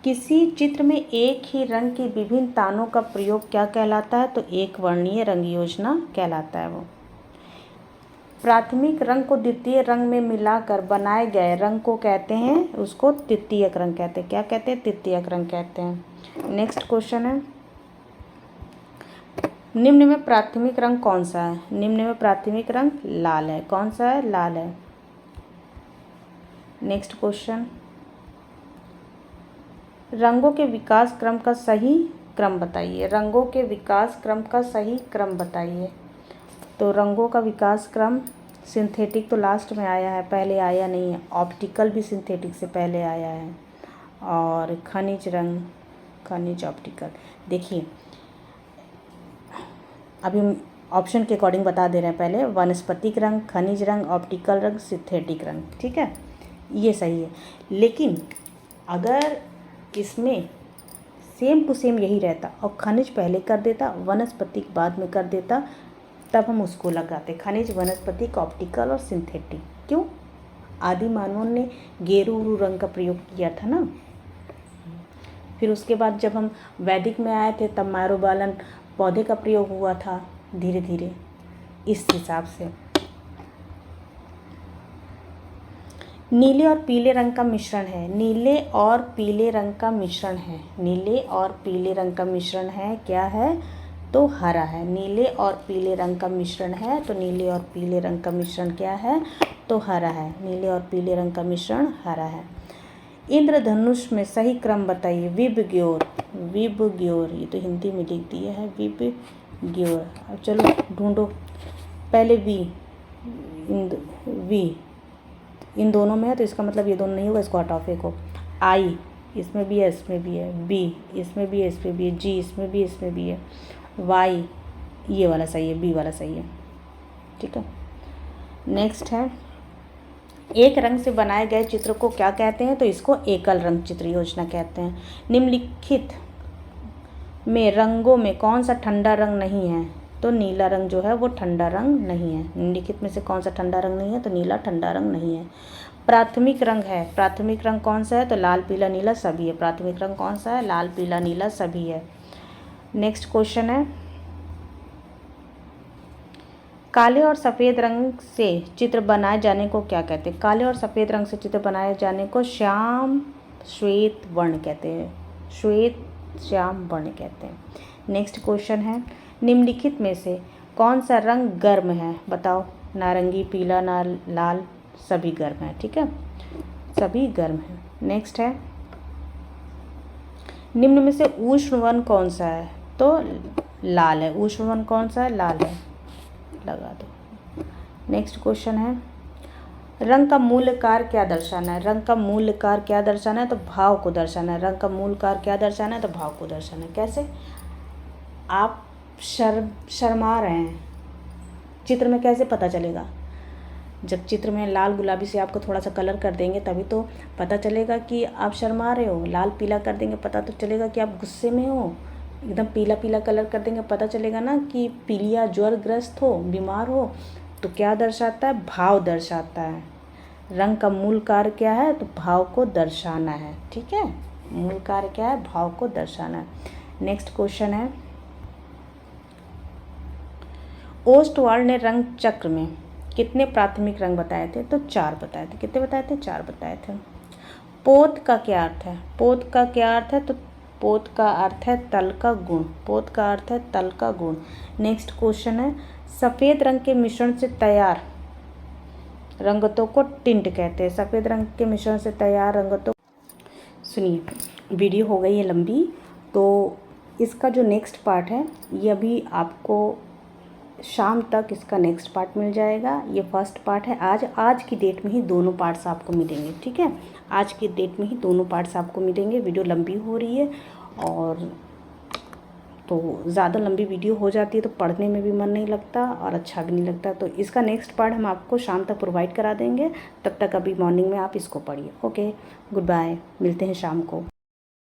किसी चित्र में एक ही रंग की विभिन्न तानों का प्रयोग क्या कहलाता है? तो एक वर्णीय रंग योजना कहलाता है वो। प्राथमिक रंग को द्वितीय रंग में मिलाकर बनाए गए रंग को कहते हैं, उसको तृतीयक रंग कहते हैं। क्या कहते हैं? तृतीयक रंग कहते हैं। नेक्स्ट क्वेश्चन है, निम्न में प्राथमिक रंग कौन सा है? निम्न में प्राथमिक रंग लाल है। कौन सा है? लाल है। नेक्स्ट क्वेश्चन, रंगों के विकास क्रम का सही क्रम बताइए। रंगों के विकास क्रम का सही क्रम बताइए। तो रंगों का विकास क्रम, सिंथेटिक तो लास्ट में आया है, पहले आया नहीं है। ऑप्टिकल भी सिंथेटिक से पहले आया है, और खनिज ऑप्टिकल। देखिए अभी हम ऑप्शन के अकॉर्डिंग बता दे रहे हैं। पहले वनस्पतिक रंग, खनिज रंग, ऑप्टिकल रंग, सिंथेटिक रंग। ठीक है, ये सही है। लेकिन अगर इसमें सेम टू सेम यही रहता और खनिज पहले कर देता, वनस्पतिक बाद में कर देता, तब हम उसको लगाते खनिज, वनस्पतिक, ऑप्टिकल और सिंथेटिक। क्यों? आदि मानवों ने गेरू रंग का प्रयोग किया था ना। फिर उसके बाद जब हम वैदिक में आए थे तब मायरोबालन पौधे का प्रयोग हुआ था धीरे धीरे, इस हिसाब से। नीले और पीले रंग का मिश्रण है। नीले और पीले रंग का मिश्रण है। नीले और पीले रंग का मिश्रण है। क्या है? तो हरा है। नीले और पीले रंग का मिश्रण है, तो नीले और पीले रंग का मिश्रण क्या है? तो हरा है। नीले और पीले रंग का मिश्रण हरा है। इंद्रधनुष में सही क्रम बताइए। विबग्योर, ये तो हिंदी में लिख दिया है, विबग्योर। अब चलो ढूंढो। पहले इन दोनों में है, तो इसका मतलब ये दोनों नहीं होगा, इसको हटाओ, फेंको। आई इसमें भी है, इसमें भी है। बी इसमें भी है, इसमें भी है। जी इसमें भी है, इसमें भी है। वाई ये वाला सही है, बी वाला सही है। ठीक है, नेक्स्ट है, एक रंग से बनाए गए चित्र को क्या कहते हैं? तो इसको एकल रंग चित्र योजना कहते हैं। निम्नलिखित में रंगों में कौन सा ठंडा रंग नहीं है? तो नीला रंग जो है वो ठंडा रंग नहीं है। निम्नलिखित में से कौन सा ठंडा रंग नहीं है? तो नीला ठंडा रंग नहीं है। प्राथमिक रंग है, प्राथमिक रंग कौन सा है? तो लाल पीला नीला सभी है। प्राथमिक रंग कौन सा है? लाल पीला नीला सभी है। नेक्स्ट क्वेश्चन है, काले और सफ़ेद रंग से चित्र बनाए जाने को क्या कहते हैं? काले और सफ़ेद रंग से चित्र बनाए जाने को श्याम श्वेत वर्ण कहते हैं। श्वेत श्याम वर्ण कहते हैं। नेक्स्ट क्वेश्चन है, निम्नलिखित में से कौन सा रंग गर्म है? बताओ। नारंगी, पीला, लाल सभी गर्म है। ठीक है, सभी गर्म है। नेक्स्ट है, निम्न में से उष्ण वर्ण कौन सा है? तो लाल है। उष्ण वर्ण कौन सा है? लाल है। लगा दो। नेक्स्ट क्वेश्चन है, रंग का मूल कार्य क्या दर्शाना है? रंग का मूल कार्य क्या दर्शाना है? तो भाव को दर्शाना है। रंग का मूल कार्य क्या दर्शाना है? तो भाव को दर्शाना है। कैसे? आप शर्मा रहे हैं, चित्र में कैसे पता चलेगा? जब चित्र में लाल गुलाबी से आपको थोड़ा सा कलर कर देंगे तभी तो पता चलेगा कि आप शर्मा रहे हो। लाल पीला कर देंगे पता तो चलेगा कि आप गुस्से में हो। एकदम पीला पीला कलर कर देंगे पता चलेगा ना कि पीलिया ज्वरग्रस्त हो, बीमार हो। तो क्या दर्शाता है? भाव दर्शाता है। रंग का मूल कार्य क्या है? तो भाव को दर्शाना है। ठीक है, मूल कार्य क्या है? भाव को दर्शाना है। नेक्स्ट क्वेश्चन है, ओस्टवाल्ड ने रंग चक्र में कितने प्राथमिक रंग बताए थे? तो 4 बताए थे। कितने बताए थे? 4 बताए थे। पोत का क्या अर्थ है? पोत का क्या अर्थ है? तो पोत का अर्थ है तल का गुण। पोत का अर्थ है तल का गुण। नेक्स्ट क्वेश्चन है, सफ़ेद रंग के मिश्रण से तैयार रंगतों को टिंट कहते हैं। सफ़ेद रंग के मिश्रण से तैयार रंगतों। सुनिए, वीडियो हो गई है लंबी, तो इसका जो नेक्स्ट पार्ट है ये अभी आपको शाम तक इसका नेक्स्ट पार्ट मिल जाएगा। ये फर्स्ट पार्ट है। आज की डेट में ही दोनों पार्ट्स आपको मिलेंगे। ठीक है, आज की डेट में ही दोनों पार्ट्स आपको मिलेंगे। वीडियो लंबी हो रही है और तो ज़्यादा लंबी वीडियो हो जाती है तो पढ़ने में भी मन नहीं लगता और अच्छा भी नहीं लगता। तो इसका नेक्स्ट पार्ट हम आपको शाम तक प्रोवाइड करा देंगे। तब तक अभी मॉर्निंग में आप इसको पढ़िए। ओके, गुड बाय, मिलते हैं शाम को।